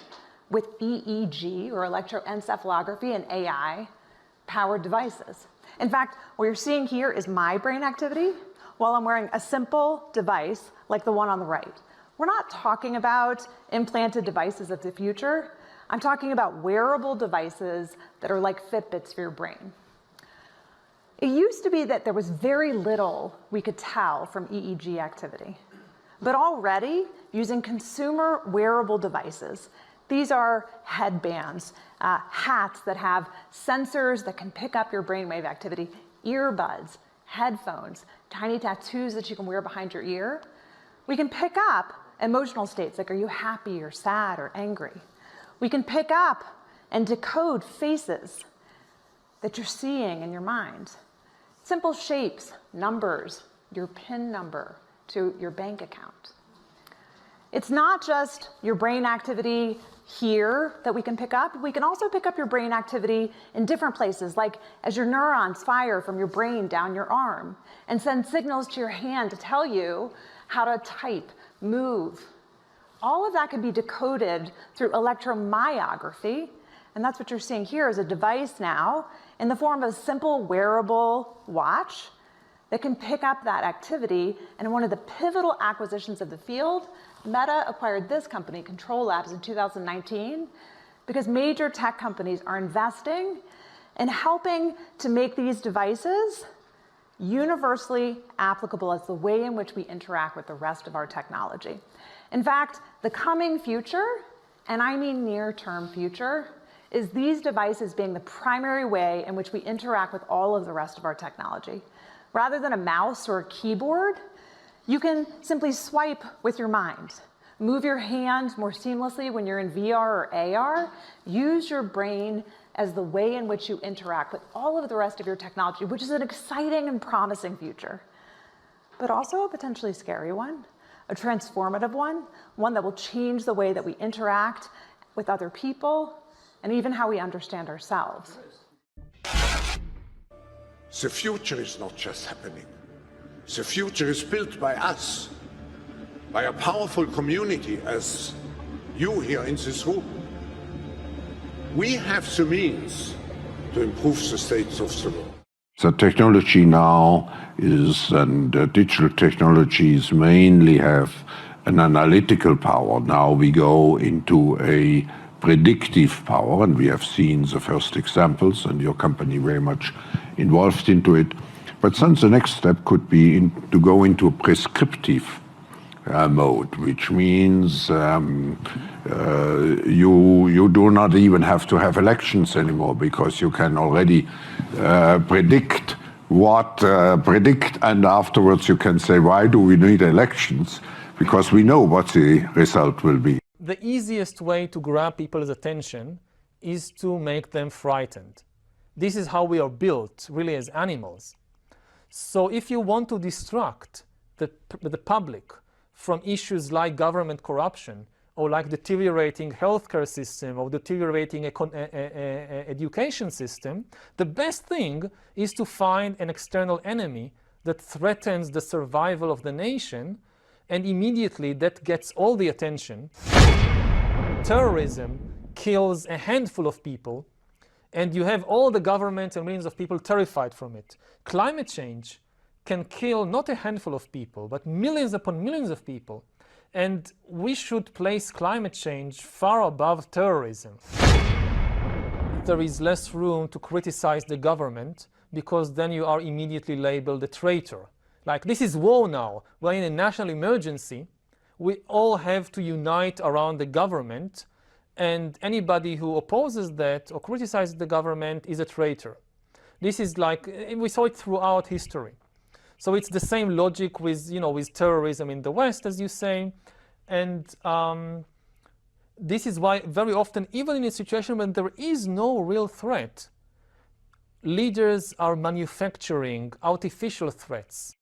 with EEG, or electroencephalography, and AI-powered devices. In fact, what you're seeing here is my brain activity while I'm wearing a simple device like the one on the right. We're not talking about implanted devices of the future. I'm talking about wearable devices that are like Fitbits for your brain. It used to be that there was very little we could tell from EEG activity. But already, using consumer wearable devices, these are headbands, hats that have sensors that can pick up your brainwave activity, earbuds, headphones, tiny tattoos that you can wear behind your ear. We can pick up emotional states like, are you happy or sad or angry? We can pick up and decode faces that you're seeing in your mind. Simple shapes, numbers, your PIN number to your bank account. It's not just your brain activity here that we can pick up. We can also pick up your brain activity in different places, like as your neurons fire from your brain down your arm and send signals to your hand to tell you how to type, move. All of that can be decoded through electromyography, and that's what you're seeing here is a device now in the form of a simple wearable watch that can pick up that activity. And one of the pivotal acquisitions of the field, Meta acquired this company, Control Labs, in 2019, because major tech companies are investing in helping to make these devices universally applicable as the way in which we interact with the rest of our technology. In fact, the coming future, and I mean near-term future, is these devices being the primary way in which we interact with all of the rest of our technology. Rather than a mouse or a keyboard, you can simply swipe with your mind. Move your hand more seamlessly when you're in VR or AR. Use your brain as the way in which you interact with all of the rest of your technology, which is an exciting and promising future, but also a potentially scary one, a transformative one, one that will change the way that we interact with other people and even how we understand ourselves.
The future is not just happening. The future is built by us, by a powerful community as you here in this room. We have the means to improve the status of the law.
The technology now is, and digital technologies mainly have an analytical power. Now we go into a predictive power, and we have seen the first examples, and your company very much involved into it. But then the next step could be to go into a prescriptive mode, which means you do not even have to have elections anymore, because you can already predict, and afterwards you can say, why do we need elections? Because we know what the result will be.
The easiest way to grab people's attention is to make them frightened. This is how we are built, really, as animals. So if you want to distract the public from issues like government corruption, or like deteriorating healthcare system, or deteriorating education system, the best thing is to find an external enemy that threatens the survival of the nation, and immediately that gets all the attention. Terrorism kills a handful of people, and you have all the government and millions of people terrified from it. Climate change can kill not a handful of people, but millions upon millions of people. And we should place climate change far above terrorism. There is less room to criticize the government, because then you are immediately labeled a traitor. Like, this is war now. We're in a national emergency. We all have to unite around the government, and anybody who opposes that or criticizes the government is a traitor. This is like, we saw it throughout history. So it's the same logic with, with terrorism in the West, as you say. And this is why very often, even in a situation when there is no real threat, leaders are manufacturing artificial threats.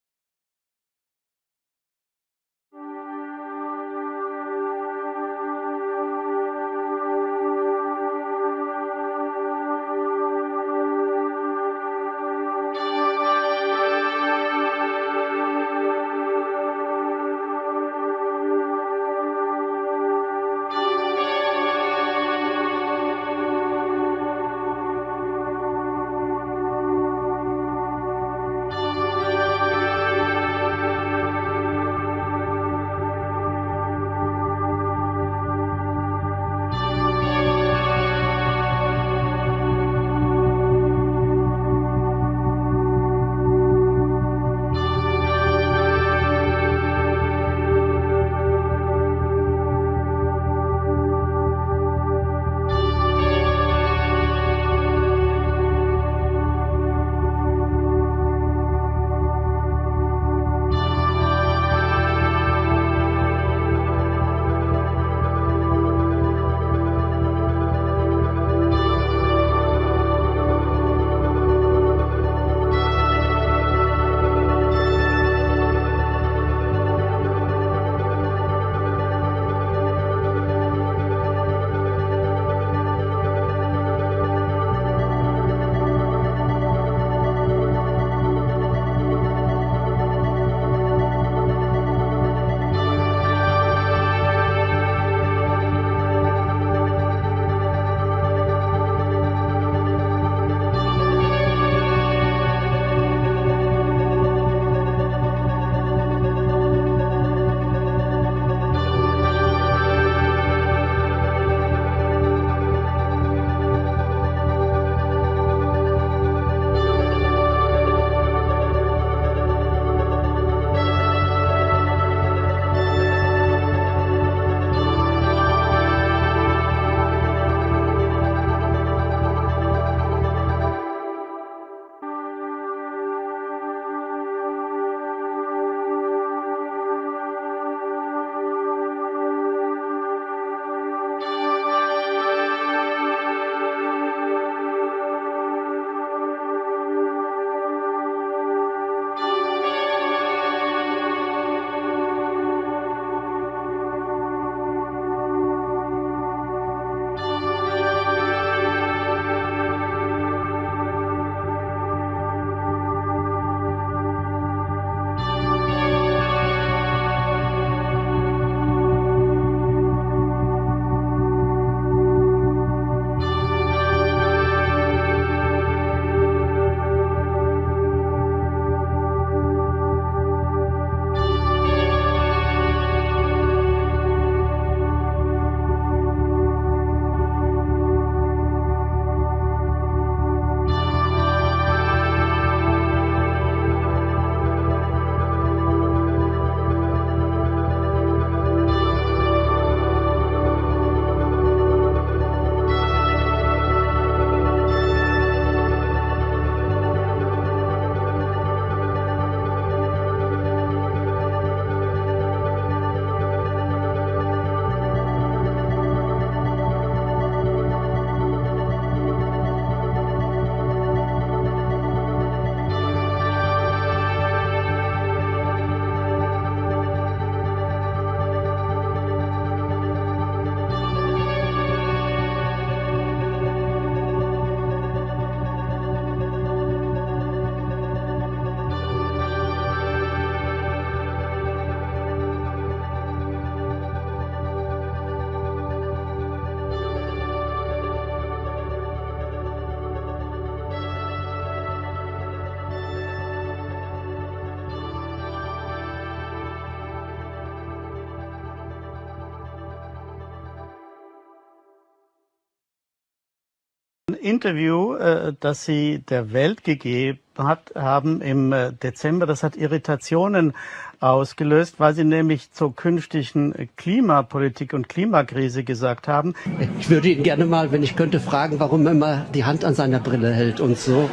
Ein Interview, das Sie der Welt gegeben haben im Dezember, das hat Irritationen ausgelöst, weil Sie nämlich zur künftigen Klimapolitik und Klimakrise gesagt haben.
Ich würde ihn gerne mal, wenn ich könnte, fragen, warum er immer die Hand an seiner Brille hält und so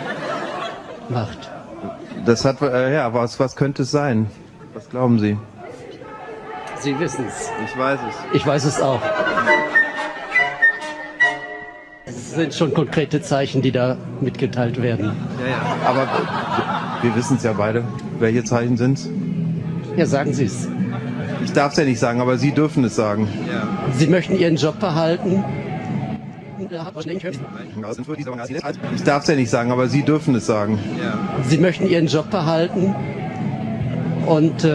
macht.
Das hat, ja, was könnte es sein? Was glauben Sie?
Sie wissen es.
Ich weiß es.
Ich weiß es auch. Es sind schon konkrete Zeichen, die da mitgeteilt werden.
Ja, aber wir wissen es ja beide. Welche Zeichen sind es?
Ja, sagen Sie es.
Ich darf es ja nicht sagen, aber Sie dürfen es sagen. Ja.
Sie möchten Ihren Job behalten?
Ich darf es ja nicht sagen, aber Sie dürfen es sagen. Ja.
Sie möchten Ihren Job behalten und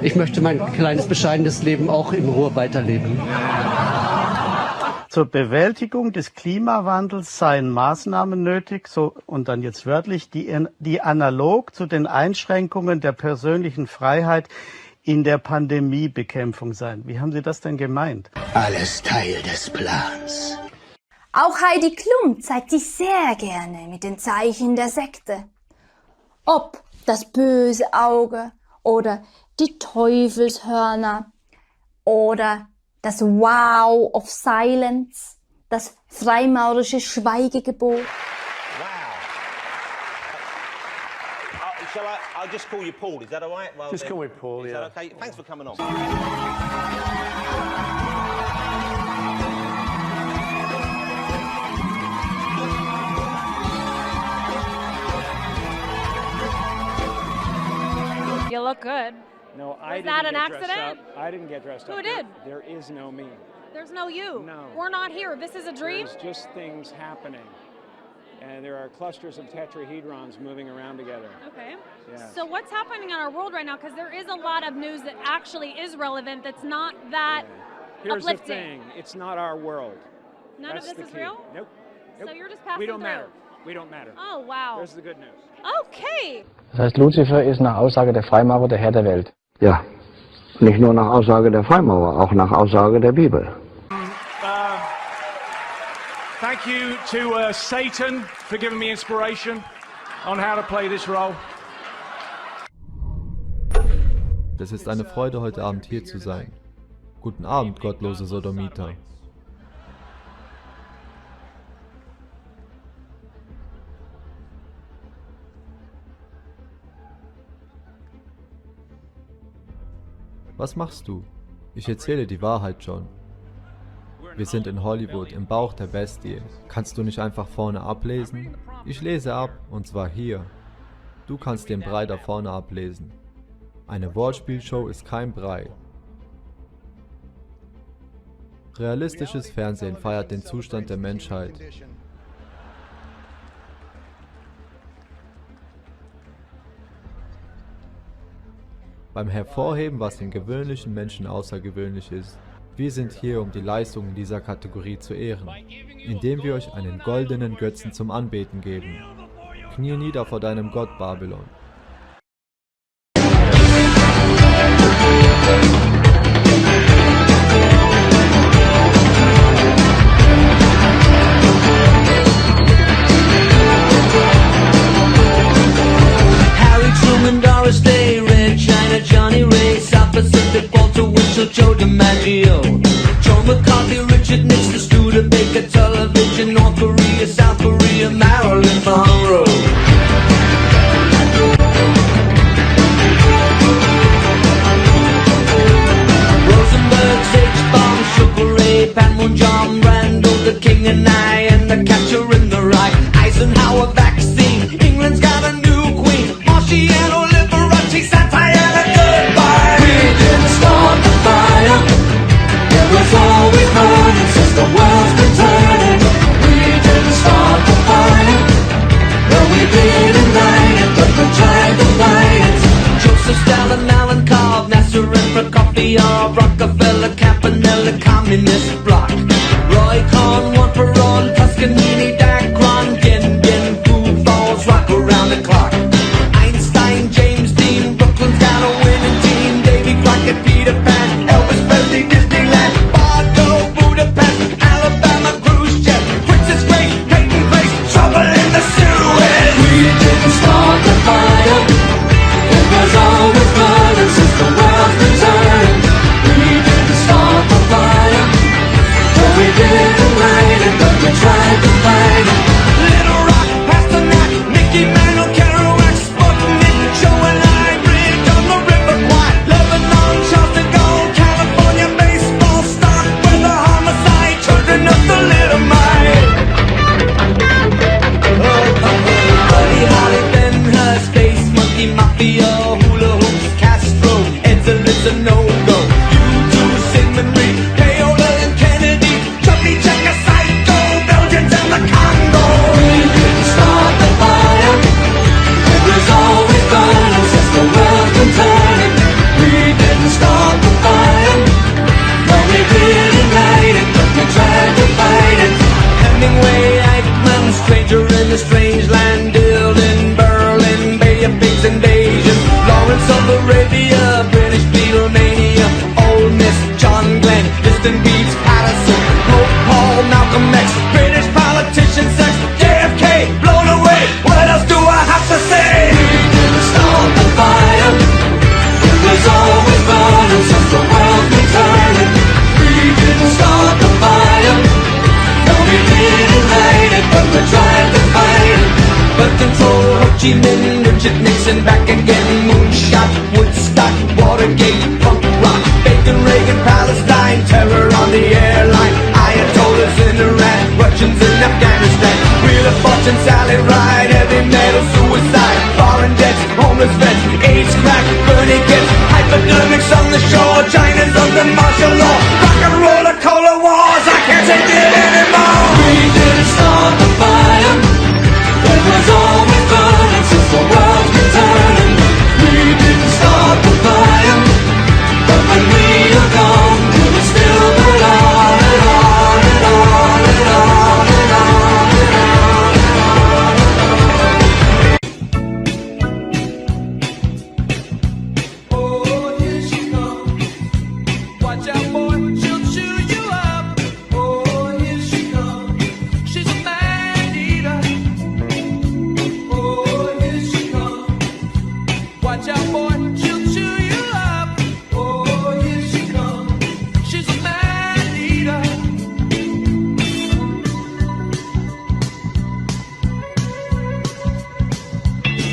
ich möchte mein kleines, bescheidenes Leben auch in Ruhe weiterleben.
Zur Bewältigung des Klimawandels seien Maßnahmen nötig, so, und dann jetzt wörtlich, die analog zu den Einschränkungen der persönlichen Freiheit in der Pandemiebekämpfung seien. Wie haben Sie das denn gemeint?
Alles Teil des Plans.
Auch Heidi Klum zeigt sich sehr gerne mit den Zeichen der Sekte. Ob das böse Auge oder die Teufelshörner oder das Wow of Silence, das freimaurische Schweigegebot.
Wow. I'll just call you Paul, is that all right?
Just call me Paul,
is
yeah.
that okay? Thanks for coming on.
You look good.
No,
Was that an accident?
I didn't get dressed up.
Who did?
There is no me.
There's no you.
No.
We're not here. This is a dream?
There's just things happening. And there are clusters of tetrahedrons moving around together.
Okay.
Yeah.
So what's happening in our world right now? Because there is a lot of news that actually is relevant that's not that
Here's
uplifting.
the thing. It's not our world.
None
That's
of this
the
is
key.
real?
Nope.
So you're just passing
We don't
through.
matter. We don't matter.
Oh, wow.
There's the good news.
Okay.
Das heißt, Luzifer ist nach Aussage der Freimaurer der Herr der Welt.
Ja, nicht nur nach Aussage der Freimaurer, auch nach Aussage der Bibel.
Thank you to Satan for giving me inspiration on how to play this role.
Es ist eine Freude, heute Abend hier zu sein. Guten Abend, gottlose Sodomiter. Was machst du? Ich erzähle die Wahrheit, John. Wir sind in Hollywood, im Bauch der Bestie. Kannst du nicht einfach vorne ablesen? Ich lese ab, und zwar hier. Du kannst den Brei da vorne ablesen. Eine Wortspielshow ist kein Brei. Realistisches Fernsehen feiert den Zustand der Menschheit. Beim Hervorheben, was den gewöhnlichen Menschen außergewöhnlich ist. Wir sind hier, um die Leistungen dieser Kategorie zu ehren, indem wir euch einen goldenen Götzen zum Anbeten geben. Knie nieder vor deinem Gott, Babylon.
Harry Truman, Doris Day, Red China, Johnny Ray, South Pacific, Walter Winchell, Joe DiMaggio, Joe McCarthy, Richard Nixon, Studebaker, Television, North Korea, South Korea, Marilyn Monroe. Rosenberg, H-Bomb, Sugar Ray, Panmon, John Randall, the King and I, and the Catcher in the Rye, Eisenhower vaccine, England's got a new queen, Marciano, Liberace, satire, and a goodbye. We didn't start the fire, it was always burning since the world's been turning. We didn't start the fire, well we did ignite it, but we tried to fight it. Joseph Stalin, Alan Cobb, Nasser and Prokofiev, Rockefeller, Campanella, Communist Bloc, Roy Cohn, one for all, Toscanini, Dacron, Gen, Food Falls, rock around the clock. Einstein, James Dean, Brooklyn's got a winning team, Davy Crockett, Peter Pan, Elvis Presley, Disneyland, Bardo, Budapest, Alabama, Khrushchev, Princess Grace, Peyton stranger in a strange land, in Berlin, Bay of Pigs invasion, Lawrence of Arabia, British Beatlemania, Old Miss, John Glenn, distant beats, Patterson, Pope Paul, Malcolm X, British politician, sex, JFK, blown away. What else do I have to say? We didn't start the fire. It was always burning since the world's been turning. We didn't start the fire. No, we didn't light it, but we tried to fight it. But control, Ho Chi Minh, Richard Nixon, back again. Moonshot, Woodstock, Watergate, punk rock, Bacon, Reagan, Palestine, terror on the airline, Ayatollahs in Iran, Russians in Afghanistan, Wheel of Fortune, Sally Ride, heavy metal, suicide, foreign debts, homeless vets, AIDS, crack, burning kids, hypodermics on the shore, China's under martial law, rock and roller, cola wars, I can't take it anymore. We didn't start the fire. It was always burning since the world's been turning. We didn't start the fire, but when we are gone, we will still burn on and on and on and on and on and on and on. Oh, here she comes. Watch out, boy, she'll chew you up. Oh, here she comes. She's a man eater. Oh, here she comes. Watch out, boy, she'll chew you up. Oh, here she comes. She's a man eater.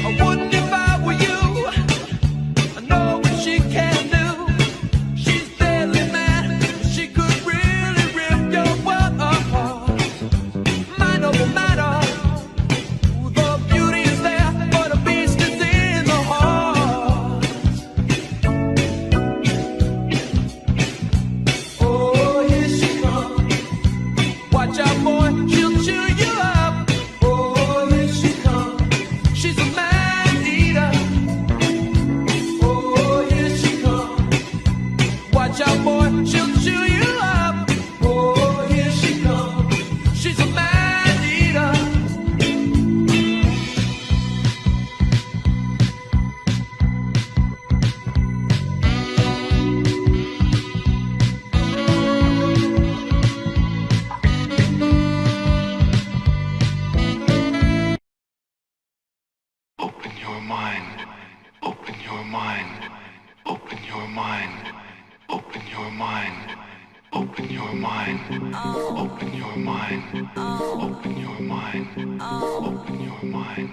I wouldn't if I were you. I know what she can do. She's deadly mad. She could really rip your world apart. Mind over matter. The beauty is there, but the beast is in the heart. Oh, here she comes. Watch out, boy, she'll chew you up. Oh, here she comes. She's a man eater. Oh, here she comes. Watch out, boy, she'll chew you up. Oh, here she comes. She's a man eater.
Open your mind. Open your mind. Open your mind. Open your mind. Open your mind. Open your mind. Open your mind. Open your mind.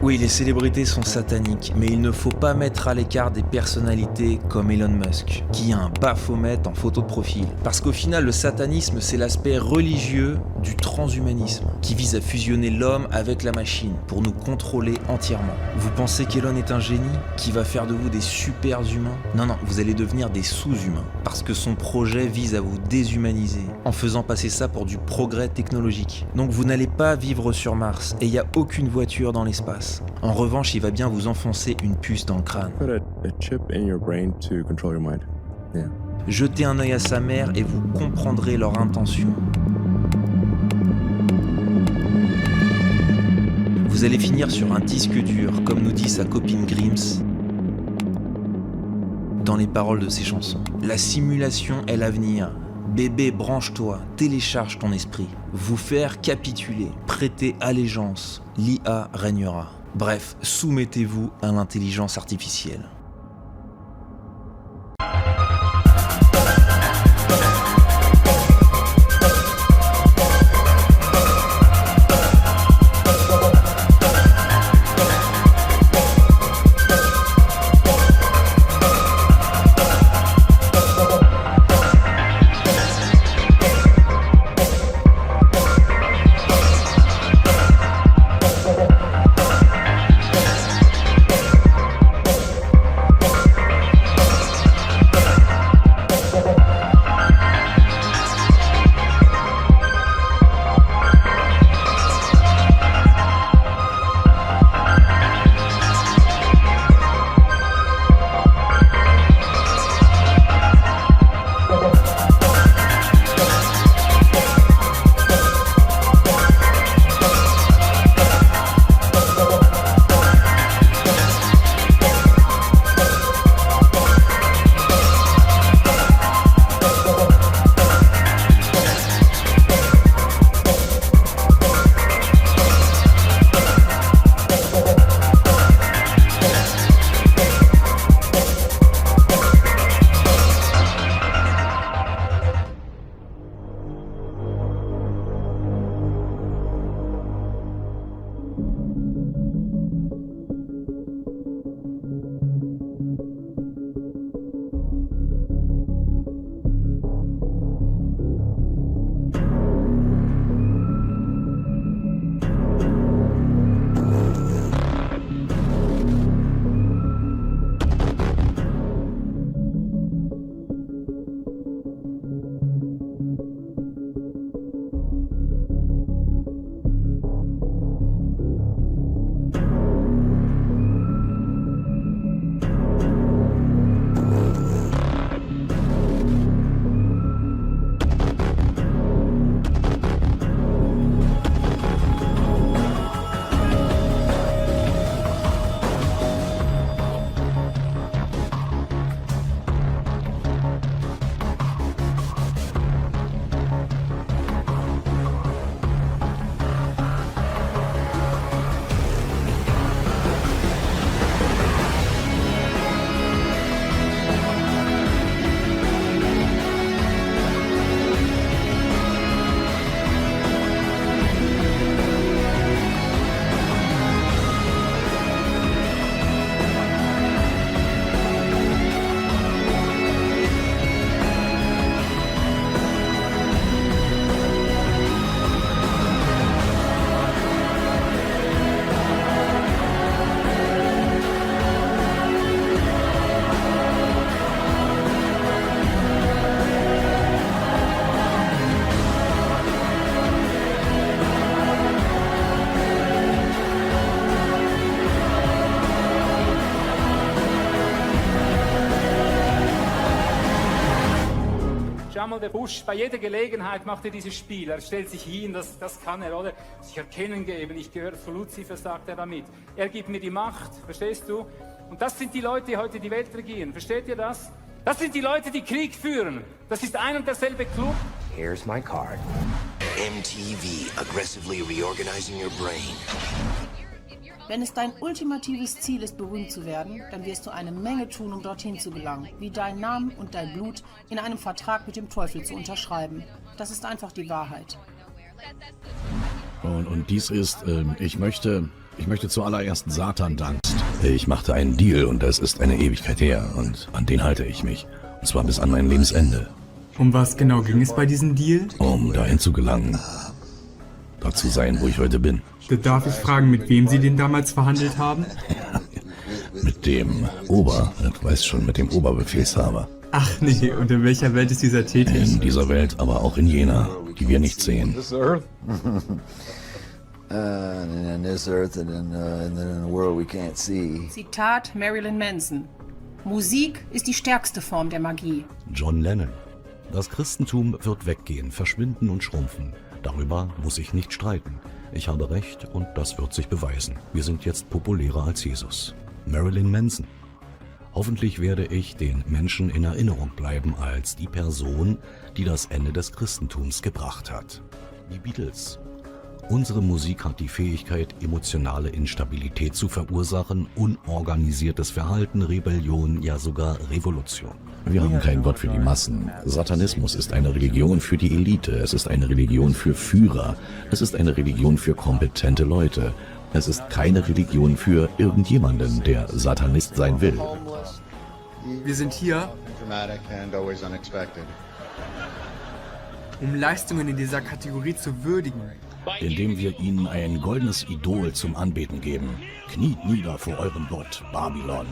Oui, les célébrités sont sataniques, mais il ne faut pas mettre à l'écart des personnalités comme Elon Musk, qui a un Baphomet en photo de profil. Parce qu'au final, le satanisme, c'est l'aspect religieux du transhumanisme, qui vise à fusionner l'homme avec la machine, pour nous contrôler entièrement. Vous pensez qu'Elon est un génie, qui va faire de vous des super humains? Non, non, vous allez devenir des sous-humains, parce que son projet vise à vous déshumaniser, en faisant passer ça pour du progrès technologique. Donc vous n'allez pas vivre sur Mars, et il n'y a aucune voiture dans l'espace. En revanche, il va bien vous enfoncer une puce dans le crâne. Jetez un œil à sa mère et vous comprendrez leur intention. Vous allez finir sur un disque dur, comme nous dit sa copine Grims, dans les paroles de ses chansons. La simulation est l'avenir. Bébé, branche-toi, télécharge ton esprit. Vous faire capituler, prêter allégeance. L'IA régnera. Bref, soumettez-vous à l'intelligence artificielle.
Schau mal, der Bush, bei jeder Gelegenheit macht er dieses Spiel. Er stellt sich hin, das kann er, oder? Sich erkennen geben. Ich gehöre zu Luzifer, sagt er damit. Er gibt mir die Macht, verstehst du? Und das sind die Leute, die heute die Welt regieren. Versteht ihr das? Das sind die Leute, die Krieg führen. Das ist ein und derselbe Club.
Here's my card. MTV, aggressively reorganizing your brain.
Wenn es dein ultimatives Ziel ist, berühmt zu werden, dann wirst du eine Menge tun, um dorthin zu gelangen, wie deinen Namen und dein Blut in einem Vertrag mit dem Teufel zu unterschreiben. Das ist einfach die Wahrheit.
Und dies ist, ich möchte zuallererst Satan danken. Ich machte einen Deal und das ist eine Ewigkeit her und an den halte ich mich. Und zwar bis an mein Lebensende.
Um was genau ging es bei diesem Deal?
Um dahin zu gelangen. Da zu sein, wo ich heute bin.
Darf ich fragen, mit wem Sie denn damals verhandelt haben?
Mit dem mit dem Oberbefehlshaber.
Ach nee, und in welcher Welt ist dieser tätig?
In dieser Welt, aber auch in jener, die wir nicht sehen.
Zitat Marilyn Manson. Musik ist die stärkste Form der Magie.
John Lennon. Das Christentum wird weggehen, verschwinden und schrumpfen. Darüber muss ich nicht streiten. Ich habe recht und das wird sich beweisen. Wir sind jetzt populärer als Jesus. Marilyn Manson. Hoffentlich werde ich den Menschen in Erinnerung bleiben als die Person, die das Ende des Christentums gebracht hat. Die Beatles. Unsere Musik hat die Fähigkeit, emotionale Instabilität zu verursachen, unorganisiertes Verhalten, Rebellion, ja sogar Revolution. Wir haben keinen Gott für die Massen. Satanismus ist eine Religion für die Elite. Es ist eine Religion für Führer. Es ist eine Religion für kompetente Leute. Es ist keine Religion für irgendjemanden, der Satanist sein will.
Wir sind hier, um Leistungen in dieser Kategorie zu würdigen.
Indem wir ihnen ein goldenes Idol zum Anbeten geben. Kniet nieder vor eurem Gott, Babylon.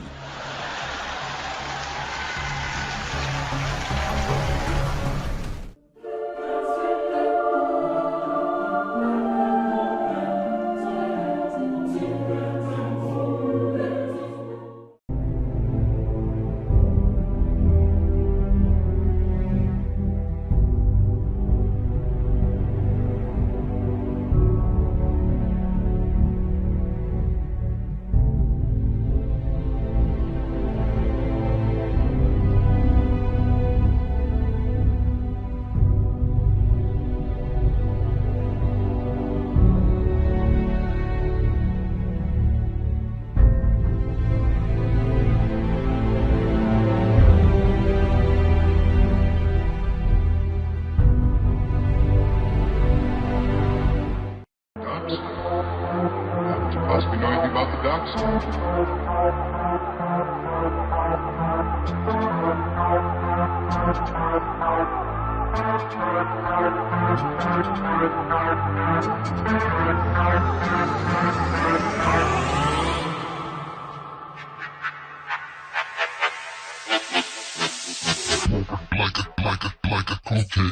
Possibly know anything about the ducks? Like a cookie.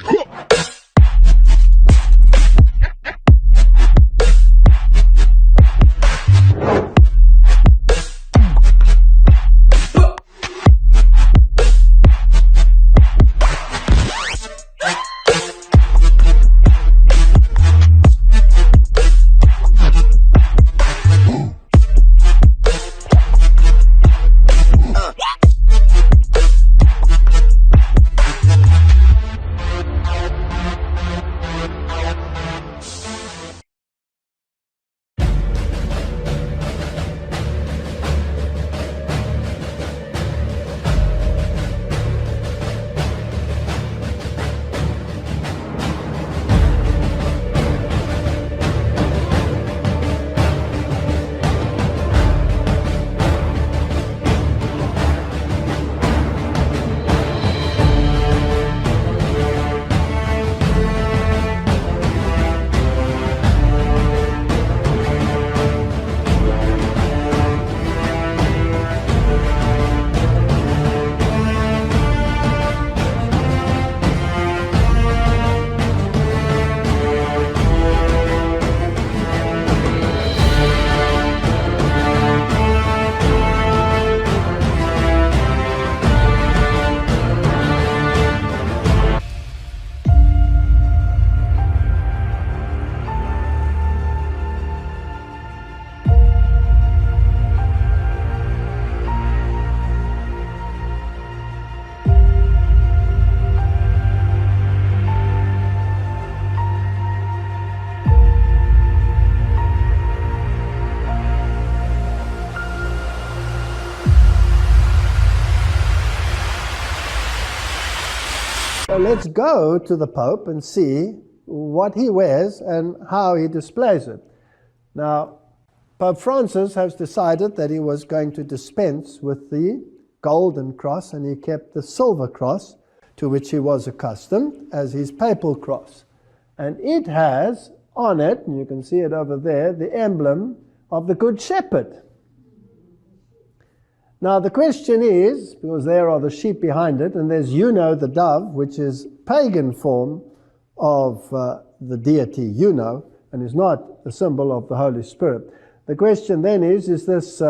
So let's go to the Pope and see
what he wears and how he displays it. Now, Pope Francis has decided that he was going to dispense with the golden cross, and he kept the silver cross, to which he was accustomed, as his papal cross. And it has on it, and you can see it over there, the emblem of the Good Shepherd. Now the question is, because there are the sheep behind it, and there's Juno the dove, which is pagan form of the deity Juno, and is not a symbol of the Holy Spirit. The question then is this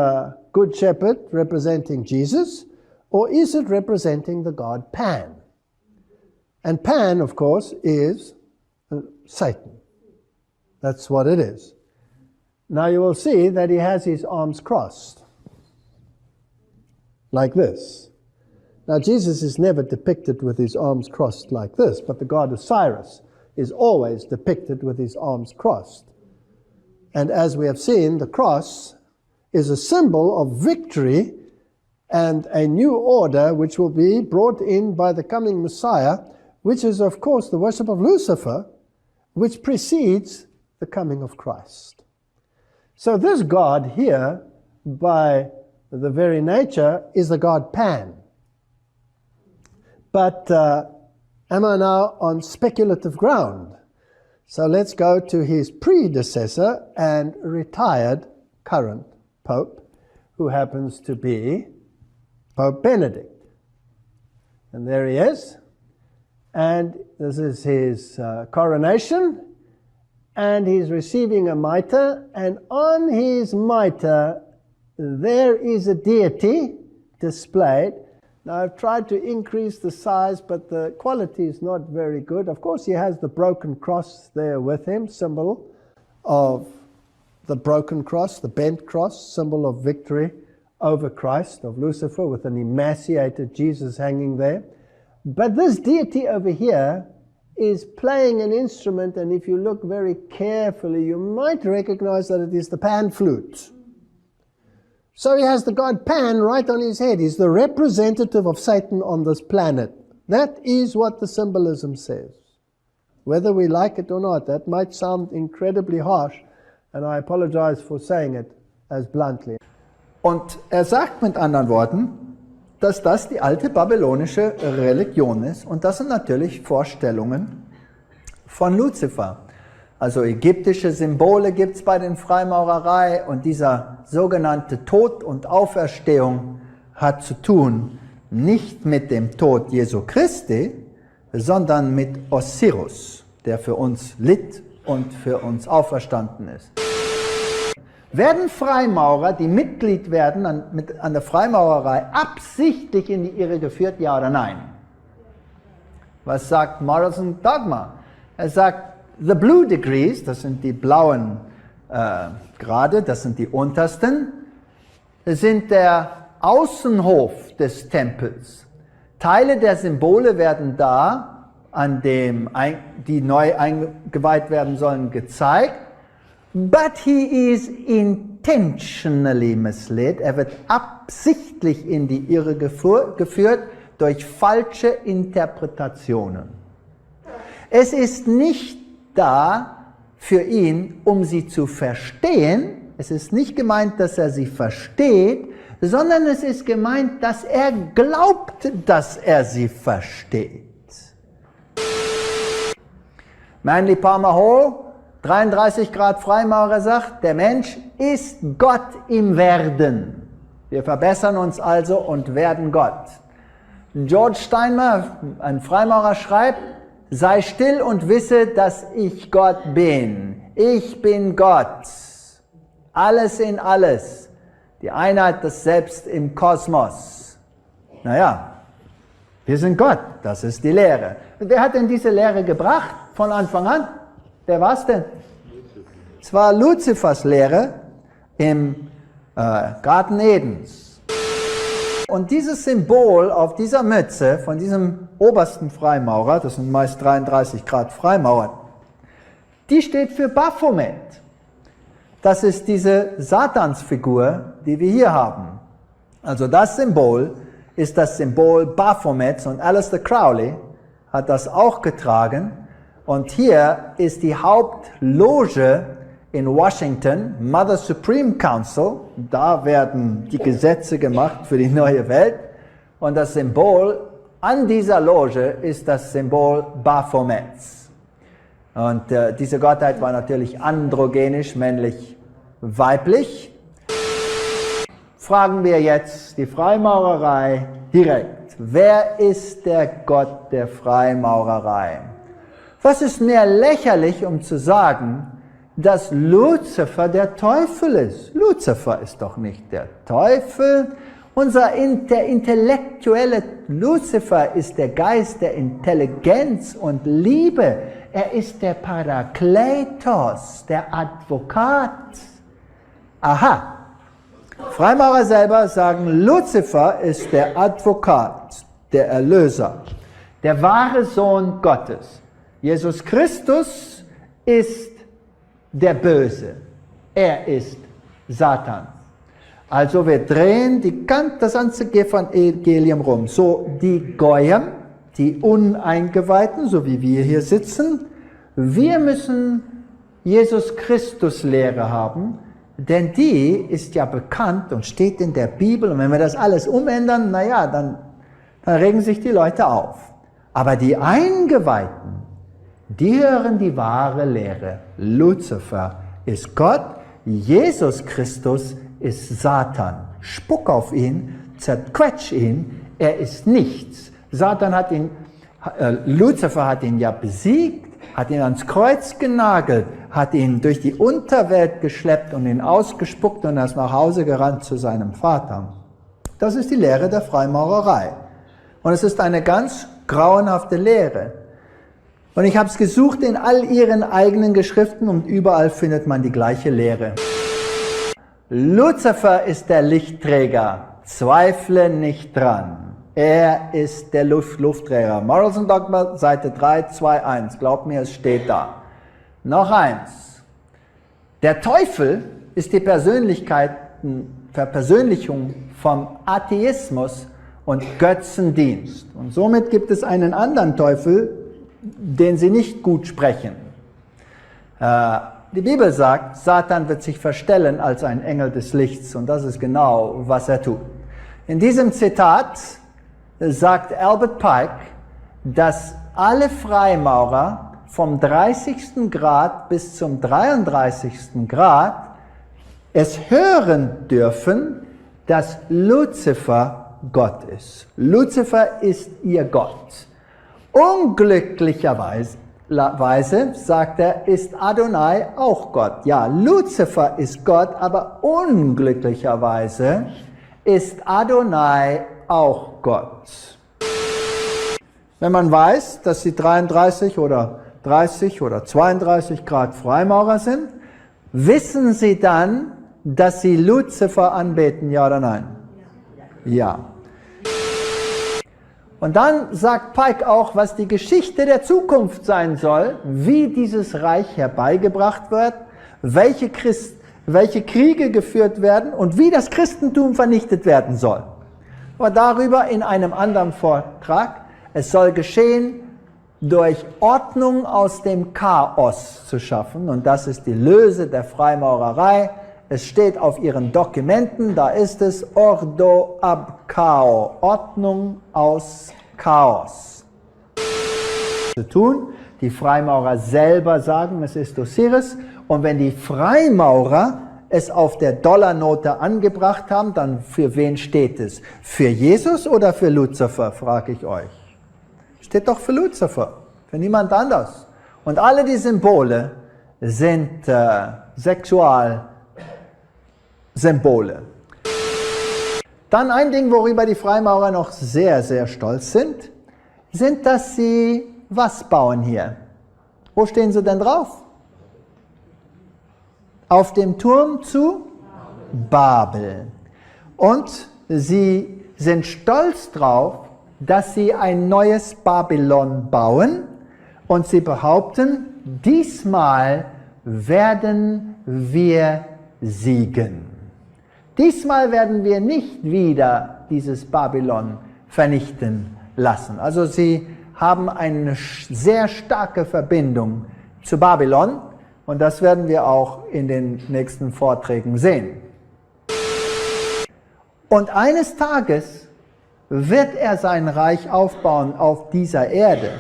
Good Shepherd representing Jesus, or is it representing the god Pan? And Pan, of course, is Satan. That's what it is. Now you will see that he has his arms crossed, like this. Now Jesus is never depicted with his arms crossed like this, but the god Osiris is always depicted with his arms crossed. And as we have seen, the cross is a symbol of victory and a new order which will be brought in by the coming Messiah, which is of course the worship of Lucifer, which precedes the coming of Christ. So this god here, by the very nature, is the god Pan. But am I now on speculative ground? So let's go to his predecessor and retired current Pope, who happens to be Pope Benedict. And there he is. And this is his coronation. And he's receiving a mitre. And on his mitre, there is a deity displayed. Now I've tried to increase the size, but the quality is not very good. Of course he has the broken cross there with him, symbol of the broken cross, the bent cross, symbol of victory over Christ, of Lucifer, with an emaciated Jesus hanging there. But this deity over here is playing an instrument, and if you look very carefully, you might recognize that it is the pan flute. So he has the god Pan right on his head. He's the representative of Satan on this planet. That is what the symbolism says. Whether we like it or not, that might sound incredibly harsh, and I apologize for saying it as bluntly.
Und sagt mit anderen Worten, dass das die alte babylonische Religion ist, und das sind natürlich Vorstellungen von Luzifer. Also ägyptische Symbole gibt es bei den Freimaurerei, und dieser sogenannte Tod und Auferstehung hat zu tun nicht mit dem Tod Jesu Christi, sondern mit Osiris, der für uns litt und für uns auferstanden ist. Werden Freimaurer, die Mitglied werden an der Freimaurerei, absichtlich in die Irre geführt, ja oder nein? Was sagt Morrison Dogma? Er sagt, the blue degrees, das sind die blauen Grade, das sind die untersten, sind der Außenhof des Tempels. Teile der Symbole werden da, an dem die neu eingeweiht werden sollen, gezeigt. But he is intentionally misled. Er wird absichtlich in die Irre geführt durch falsche Interpretationen. Es ist nicht da für ihn, um sie zu verstehen. Es ist nicht gemeint, dass er sie versteht, sondern es ist gemeint, dass er glaubt, dass er sie versteht. Manly Palmer Hall, 33 Grad Freimaurer, sagt, der Mensch ist Gott im Werden. Wir verbessern uns also und werden Gott. George Steinmer, ein Freimaurer, schreibt, sei still und wisse, dass ich Gott bin. Ich bin Gott. Alles in alles. Die Einheit des Selbst im Kosmos. Naja, wir sind Gott. Das ist die Lehre. Und wer hat denn diese Lehre gebracht von Anfang an? Wer war es denn? Es war Luzifers Lehre im Garten Edens. Und dieses Symbol auf dieser Mütze von diesem obersten Freimaurer, das sind meist 33 Grad Freimaurer, die steht für Baphomet. Das ist diese Satansfigur, die wir hier haben. Also das Symbol ist das Symbol Baphomets, und Aleister Crowley hat das auch getragen. Und hier ist die Hauptloge in Washington, Mother Supreme Council. Da werden die Gesetze gemacht für die neue Welt. Und das Symbol an dieser Loge ist das Symbol Baphomets. Und diese Gottheit war natürlich androgenisch, männlich, weiblich. Fragen wir jetzt die Freimaurerei direkt. Wer ist der Gott der Freimaurerei? Was ist mehr lächerlich, um zu sagen, dass Luzifer der Teufel ist? Luzifer ist doch nicht der Teufel. Der intellektuelle Luzifer ist der Geist der Intelligenz und Liebe. Er ist der Parakletos, der Advokat. Aha. Freimaurer selber sagen, Luzifer ist der Advokat, der Erlöser, der wahre Sohn Gottes. Jesus Christus ist der Böse. Er ist Satan. Also wir drehen das ganze Evangelium rum. So die Goyim, die Uneingeweihten, so wie wir hier sitzen, wir müssen Jesus Christus Lehre haben, denn die ist ja bekannt und steht in der Bibel. Und wenn wir das alles umändern, naja, dann regen sich die Leute auf. Aber die Eingeweihten, die hören die wahre Lehre. Luzifer ist Gott, Jesus Christus ist Satan. Spuck auf ihn, zerquetsch ihn, er ist nichts. Luzifer hat ihn ja besiegt, hat ihn ans Kreuz genagelt, hat ihn durch die Unterwelt geschleppt und ihn ausgespuckt und er ist nach Hause gerannt zu seinem Vater. Das ist die Lehre der Freimaurerei. Und es ist eine ganz grauenhafte Lehre. Und ich habe es gesucht in all ihren eigenen Geschriften und überall findet man die gleiche Lehre. Luzifer ist der Lichtträger, zweifle nicht dran. Er ist der Luftträger. Morals and Dogma, Seite 321. Glaubt mir, es steht da. Noch eins. Der Teufel ist die Verpersönlichung vom Atheismus und Götzendienst. Und somit gibt es einen anderen Teufel, den sie nicht gut sprechen. Die Bibel sagt, Satan wird sich verstellen als ein Engel des Lichts. Und das ist genau, was er tut. In diesem Zitat sagt Albert Pike, dass alle Freimaurer vom 30. Grad bis zum 33. Grad es hören dürfen, dass Luzifer Gott ist. Luzifer ist ihr Gott. Unglücklicherweise, sagt er, ist Adonai auch Gott. Ja, Luzifer ist Gott, aber unglücklicherweise ist Adonai auch Gott. Wenn man weiß, dass sie 33 oder 30 oder 32 Grad Freimaurer sind, wissen sie dann, dass sie Luzifer anbeten, ja oder nein? Ja. Und dann sagt Pike auch, was die Geschichte der Zukunft sein soll, wie dieses Reich herbeigebracht wird, welche Kriege geführt werden und wie das Christentum vernichtet werden soll. Aber darüber in einem anderen Vortrag. Es soll geschehen, durch Ordnung aus dem Chaos zu schaffen. Und das ist die Löse der Freimaurerei. Es steht auf ihren Dokumenten, da ist es Ordo ab Chao, Ordnung aus Chaos. Zu tun, die Freimaurer selber sagen, es ist Osiris. Und wenn die Freimaurer es auf der Dollarnote angebracht haben, dann für wen steht es? Für Jesus oder für Luzifer, frage ich euch. Steht doch für Luzifer, für niemand anders. Und alle die Symbole sind Sexualsymbole. Dann ein Ding, worüber die Freimaurer noch sehr, sehr stolz sind, dass sie was bauen hier. Wo stehen sie denn drauf? Auf dem Turm zu Babel. Und sie sind stolz drauf, dass sie ein neues Babylon bauen und sie behaupten, diesmal werden wir siegen. Diesmal werden wir nicht wieder dieses Babylon vernichten lassen. Also sie haben eine sehr starke Verbindung zu Babylon und das werden wir auch in den nächsten Vorträgen sehen. Und eines Tages wird er sein Reich aufbauen auf dieser Erde,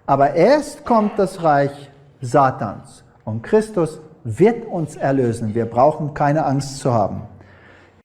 aber erst kommt das Reich Satans und Christus wird uns erlösen. Wir brauchen keine Angst zu haben.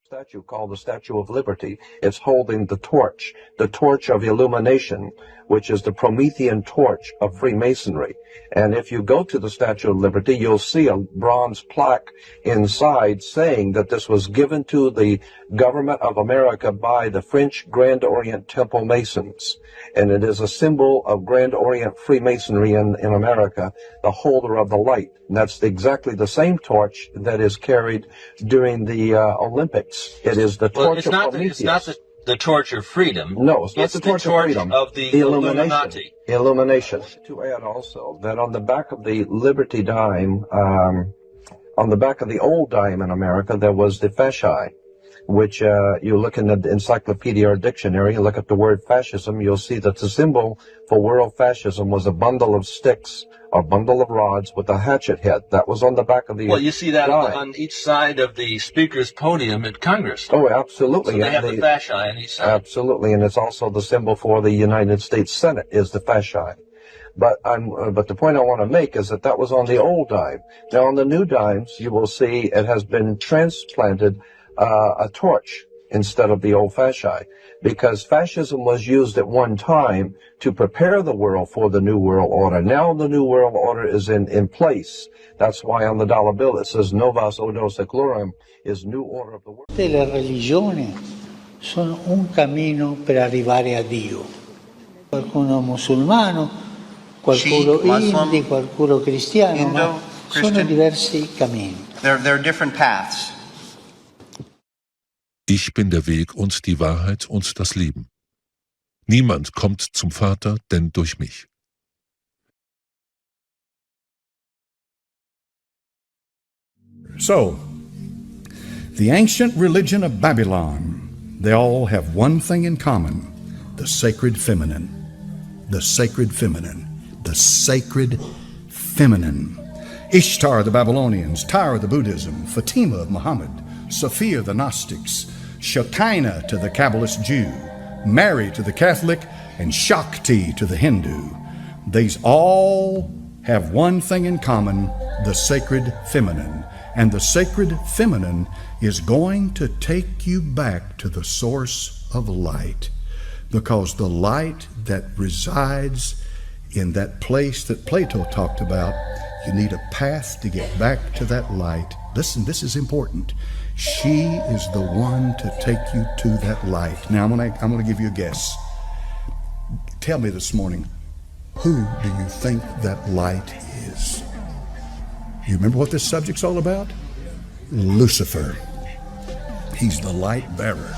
Statue called the Statue of Liberty. It's holding the torch of illumination, which is the Promethean torch of Freemasonry. And if you go to the Statue of Liberty, you'll see a bronze plaque inside saying that this was given to the government of America by the French Grand Orient Temple Masons. And it is a symbol of Grand Orient Freemasonry in America, the holder of the light. And that's exactly the same torch that is carried during the Olympics. It is the torch of Prometheus.
It's not the torch of freedom.
No, it's not the torch of freedom.
Of the
illumination. Illumination. To add also that on the back of the Liberty dime, on the back of the old dime in America, there was the fasci, which you look in the encyclopedia or dictionary, you look at the word fascism, you'll see that the symbol for world fascism was a bundle of sticks, a bundle of rods with a hatchet head. That was on the back of the
Well, you see that
dime.
on each side of the speaker's podium at Congress.
Oh, absolutely.
So they have the fasci on each side.
Absolutely, and it's also the symbol for the United States Senate is the fasci. But the point I want to make is that was on the old dime. Now, on the new dimes, you will see it has been transplanted a torch instead of the old fasci, because fascism was used at one time to prepare the world for the New World Order. Now the New World Order is in place. That's why on the dollar bill it says Novus Ordo Seclorum is New Order of the World.
Le religioni sono un cammino per arrivare a Dio. Qualcuno musulmano, qualcuno hindi, qualcuno cristiano, ma sono diversi cammini.
There are different paths.
Ich bin der Weg und die Wahrheit und das Leben. Niemand kommt zum Vater, denn durch mich.
So, the ancient religion of Babylon, they all have one thing in common: the sacred feminine. The sacred feminine. The sacred feminine. Ishtar the Babylonians, Tyre the Buddhism, Fatima of Muhammad, Sophia the Gnostics, Shekinah to the Kabbalist Jew, Mary to the Catholic, and Shakti to the Hindu. These all have one thing in common: the sacred feminine. And the sacred feminine is going to take you back to the source of light, because the light that resides in that place that Plato talked about, you need a path to get back to that light. Listen, this is important. She is the one to take you to that light. Now I'm going to give you a guess. Tell me this morning, who do you think that light is? You remember what this subject's all about? Lucifer. He's the light bearer.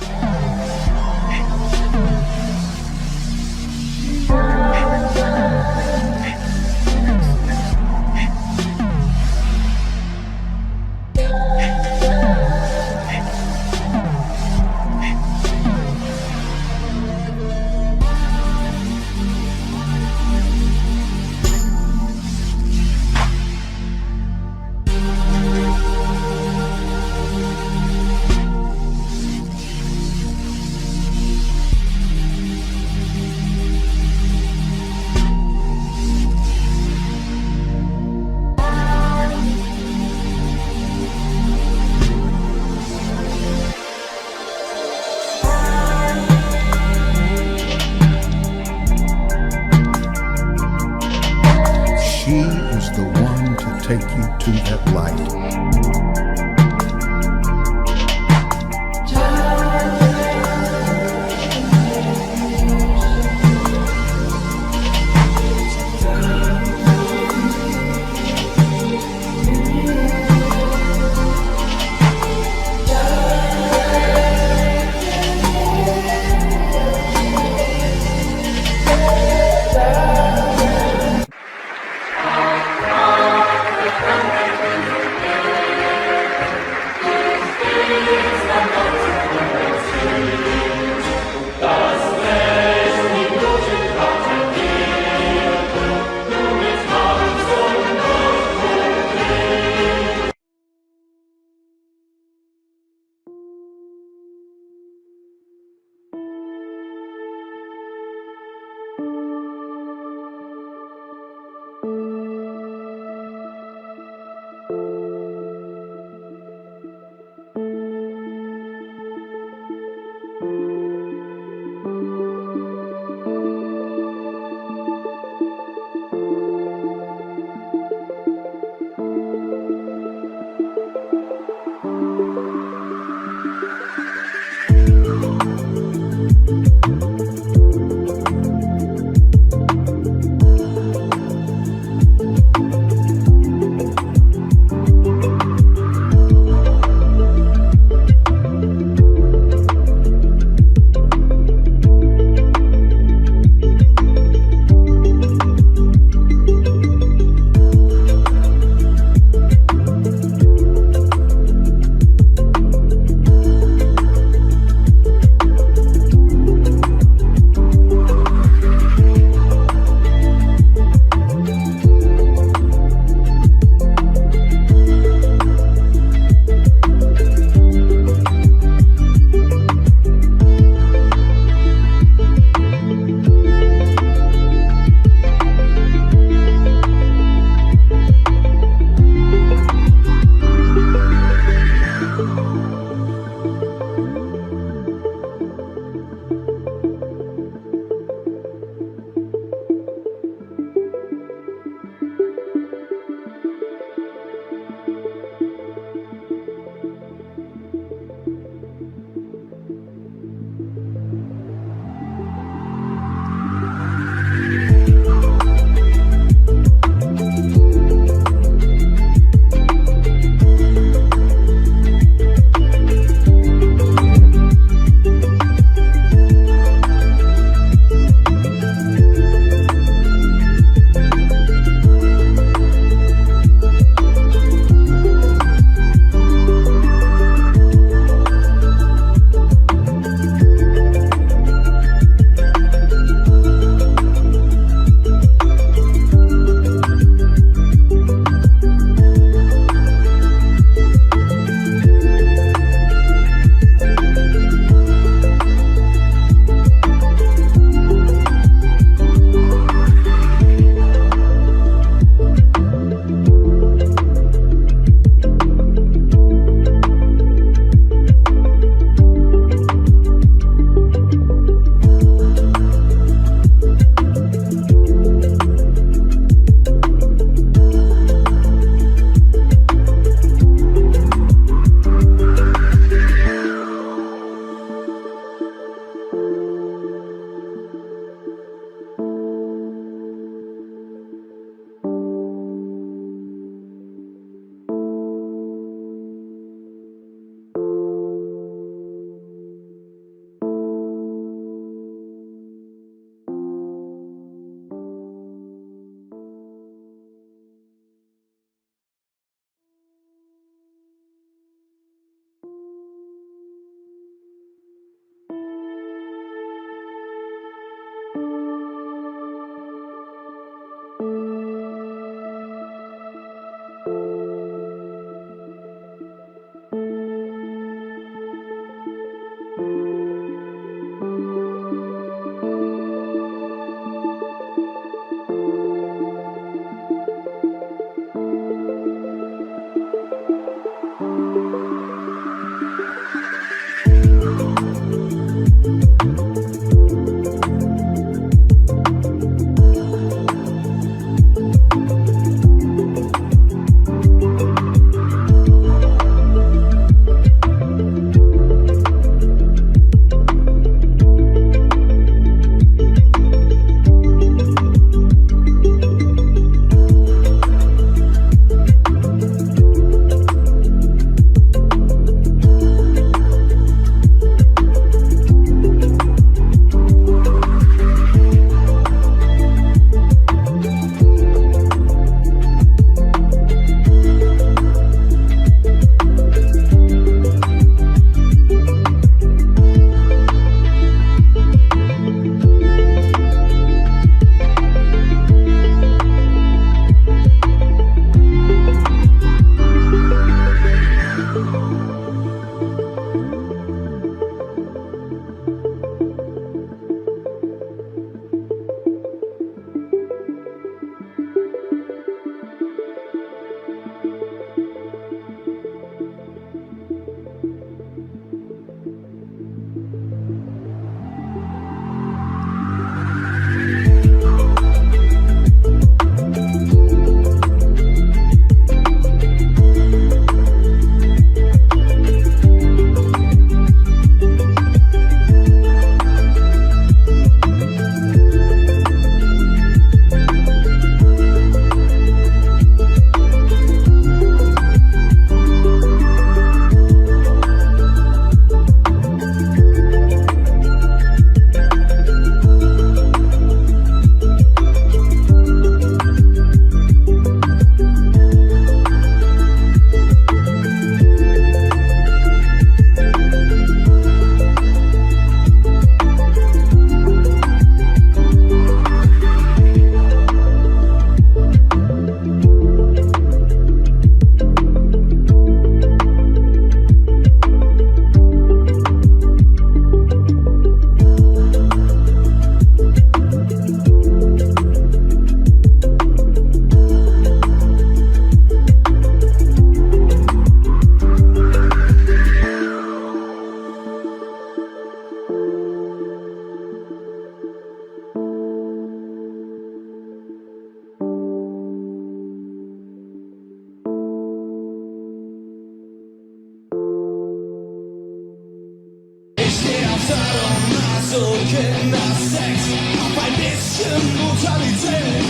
Also Kindersex, auf ein bisschen Brutalität.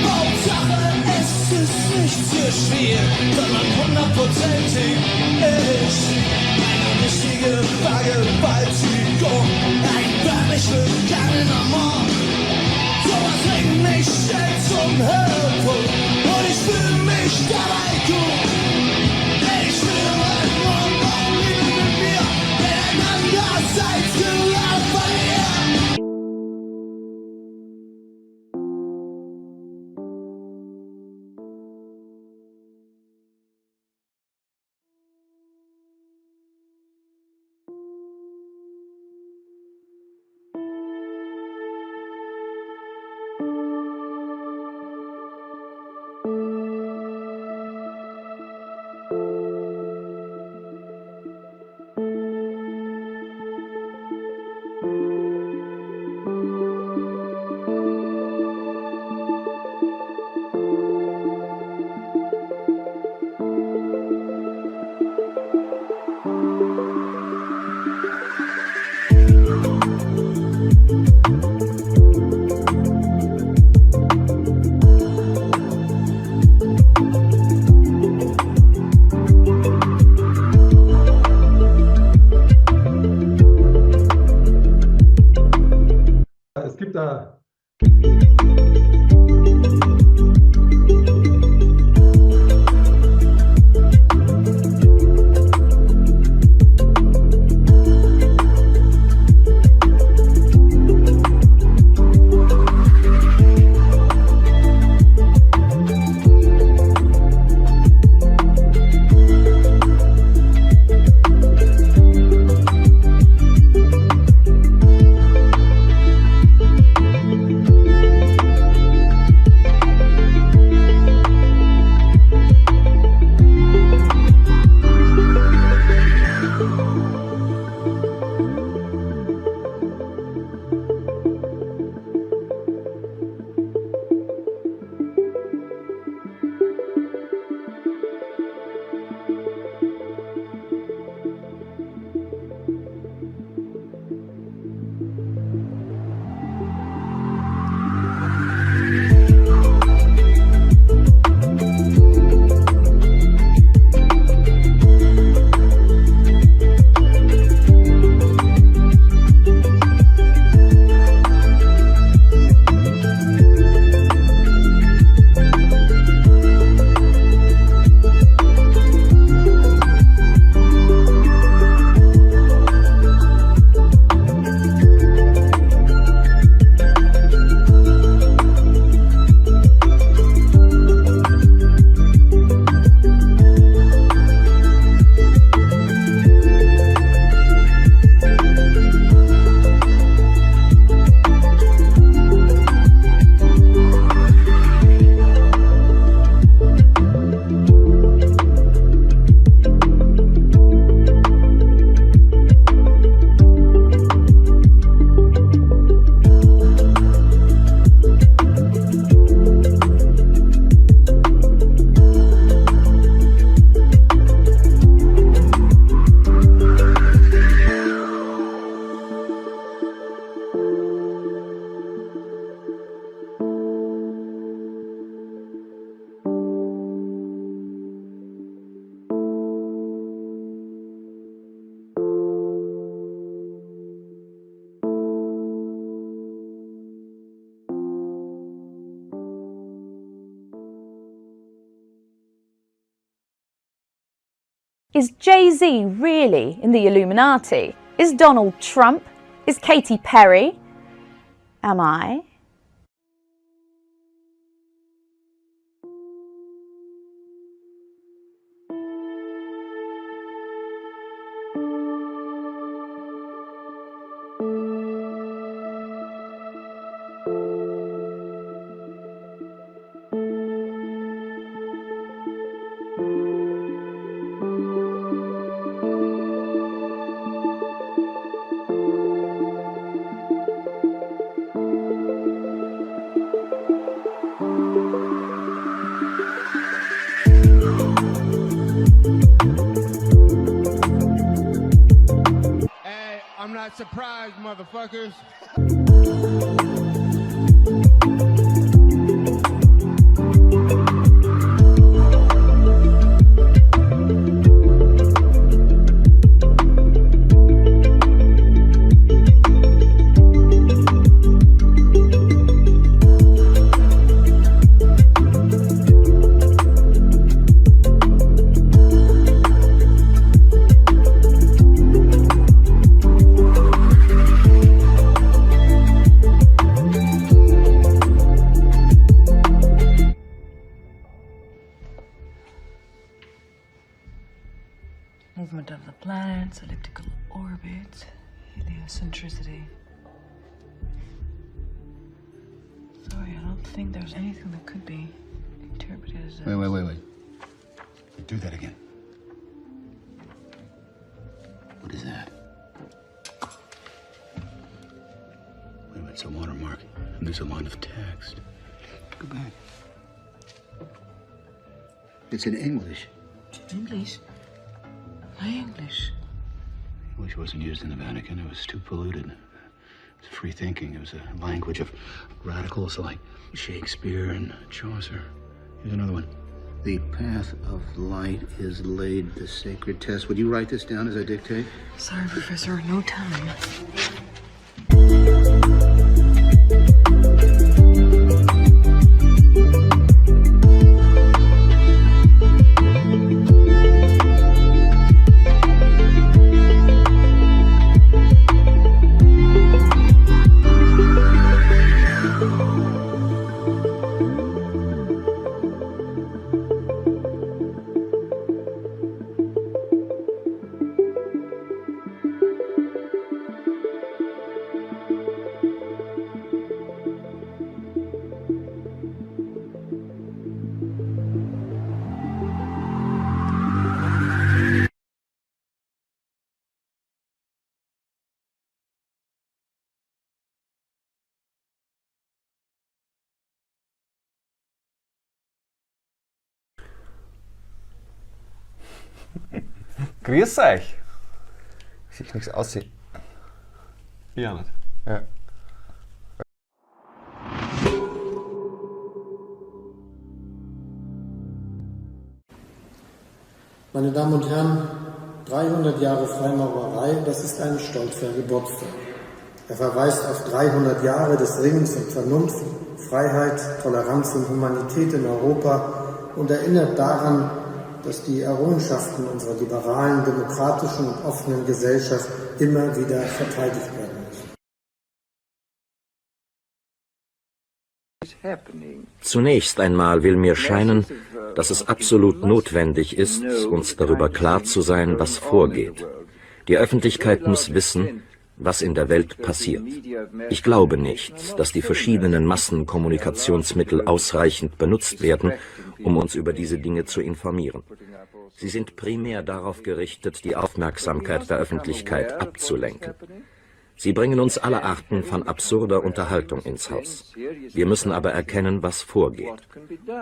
Hauptsache es ist nicht zu viel, sondern 100%ig ich. Eine richtige Vergewaltigung, ein wörtlich begangener Mord. Sowas bringt mich schnell zum Höhepunkt und ich fühle mich dabei gut. Ich will heute Morgen auch Liebe mit mir, denn einander seid gehört von ihr.
Es gibt da
Is Jay-Z really in the Illuminati? Is Donald Trump? Is Katy Perry? Am I?
Surprise, surprise, motherfuckers.
Movement of the planets, elliptical orbit, heliocentricity. Sorry, I don't think there's anything that could be interpreted as a...
Wait. Do that again. What is that? Wait, it's a watermark. And there's a line of text. Go back. It's in English.
English? My English.
English wasn't used in the Vatican. It was too polluted. It was free thinking. It was a language of radicals like Shakespeare and Chaucer. Here's another one. The path of light is laid, the sacred test. Would you write this down as I dictate?
Sorry, Professor, no time.
Grüß euch! Sieht nichts aussehen. Ja, nicht. Ja.
Meine Damen und Herren, 300 Jahre Freimaurerei, das ist ein stolzer Geburtstag. Er verweist auf 300 Jahre des Ringens um Vernunft, Freiheit, Toleranz und Humanität in Europa und erinnert daran, dass die Errungenschaften unserer liberalen, demokratischen und offenen Gesellschaft immer wieder verteidigt werden müssen.
Zunächst einmal will mir scheinen, dass es absolut notwendig ist, uns darüber klar zu sein, was vorgeht. Die Öffentlichkeit muss wissen, was in der Welt passiert. Ich glaube nicht, dass die verschiedenen Massenkommunikationsmittel ausreichend benutzt werden, um uns über diese Dinge zu informieren. Sie sind primär darauf gerichtet, die Aufmerksamkeit der Öffentlichkeit abzulenken. Sie bringen uns alle Arten von absurder Unterhaltung ins Haus. Wir müssen aber erkennen, was vorgeht.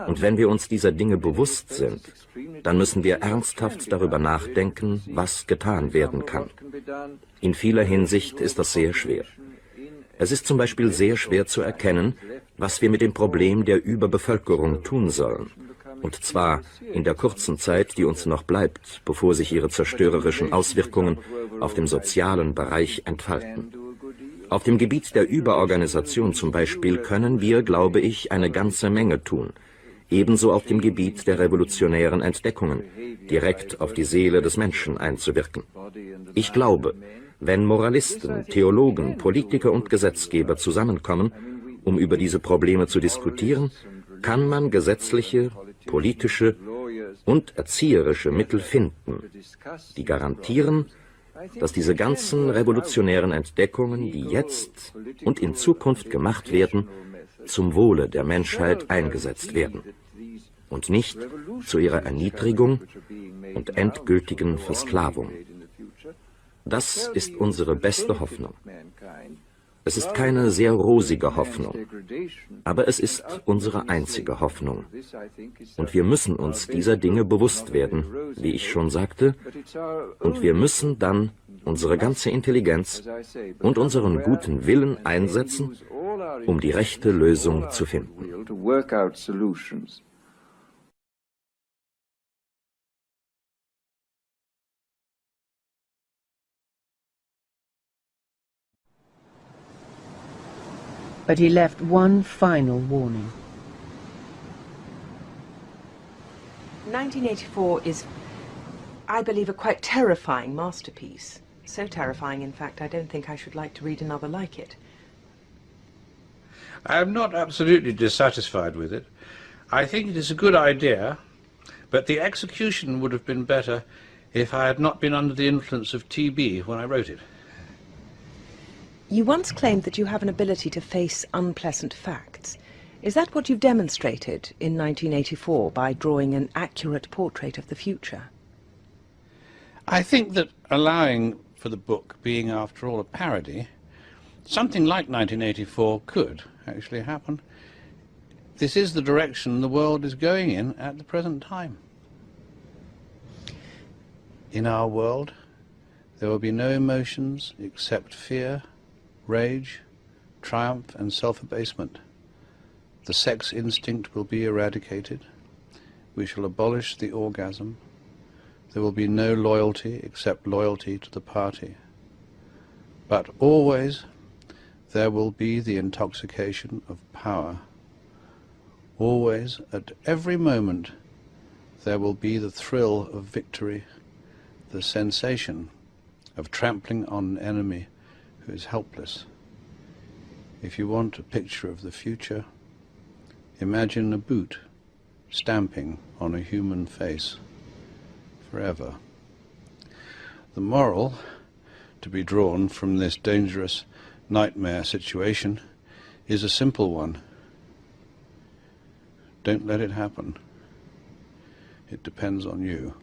Und wenn wir uns dieser Dinge bewusst sind, dann müssen wir ernsthaft darüber nachdenken, was getan werden kann. In vieler Hinsicht ist das sehr schwer. Es ist zum Beispiel sehr schwer zu erkennen, was wir mit dem Problem der Überbevölkerung tun sollen. Und zwar in der kurzen Zeit, die uns noch bleibt, bevor sich ihre zerstörerischen Auswirkungen auf dem sozialen Bereich entfalten. Auf dem Gebiet der Überorganisation zum Beispiel können wir, glaube ich, eine ganze Menge tun. Ebenso auf dem Gebiet der revolutionären Entdeckungen, direkt auf die Seele des Menschen einzuwirken. Ich glaube, wenn Moralisten, Theologen, Politiker und Gesetzgeber zusammenkommen, um über diese Probleme zu diskutieren, kann man gesetzliche, politische und erzieherische Mittel finden, die garantieren, dass diese ganzen revolutionären Entdeckungen, die jetzt und in Zukunft gemacht werden, zum Wohle der Menschheit eingesetzt werden und nicht zu ihrer Erniedrigung und endgültigen Versklavung. Das ist unsere beste Hoffnung. Es ist keine sehr rosige Hoffnung, aber es ist unsere einzige Hoffnung. Und wir müssen uns dieser Dinge bewusst werden, wie ich schon sagte, und wir müssen dann unsere ganze Intelligenz und unseren guten Willen einsetzen, um die rechte Lösung zu finden.
But he left one final warning.
1984 is, I believe, a quite terrifying masterpiece. So terrifying, in fact, I don't think I should like to read another like it.
I am not absolutely dissatisfied with it. I think it is a good idea, but the execution would have been better if I had not been under the influence of TB when I wrote it.
You once claimed that you have an ability to face unpleasant facts. Is that what you've demonstrated in 1984 by drawing an accurate portrait of the future?
I think that allowing for the book being, after all, a parody, something like 1984 could actually happen. This is the direction the world is going in at the present time. In our world, there will be no emotions except fear, rage, triumph and self-abasement. The sex instinct will be eradicated. We shall abolish the orgasm. There will be no loyalty except loyalty to the party. But always there will be the intoxication of power. Always, at every moment, there will be the thrill of victory, the sensation of trampling on an enemy who is helpless. If you want a picture of the future, imagine a boot stamping on a human face forever. The moral to be drawn from this dangerous nightmare situation is a simple one. Don't let it happen. It depends on you.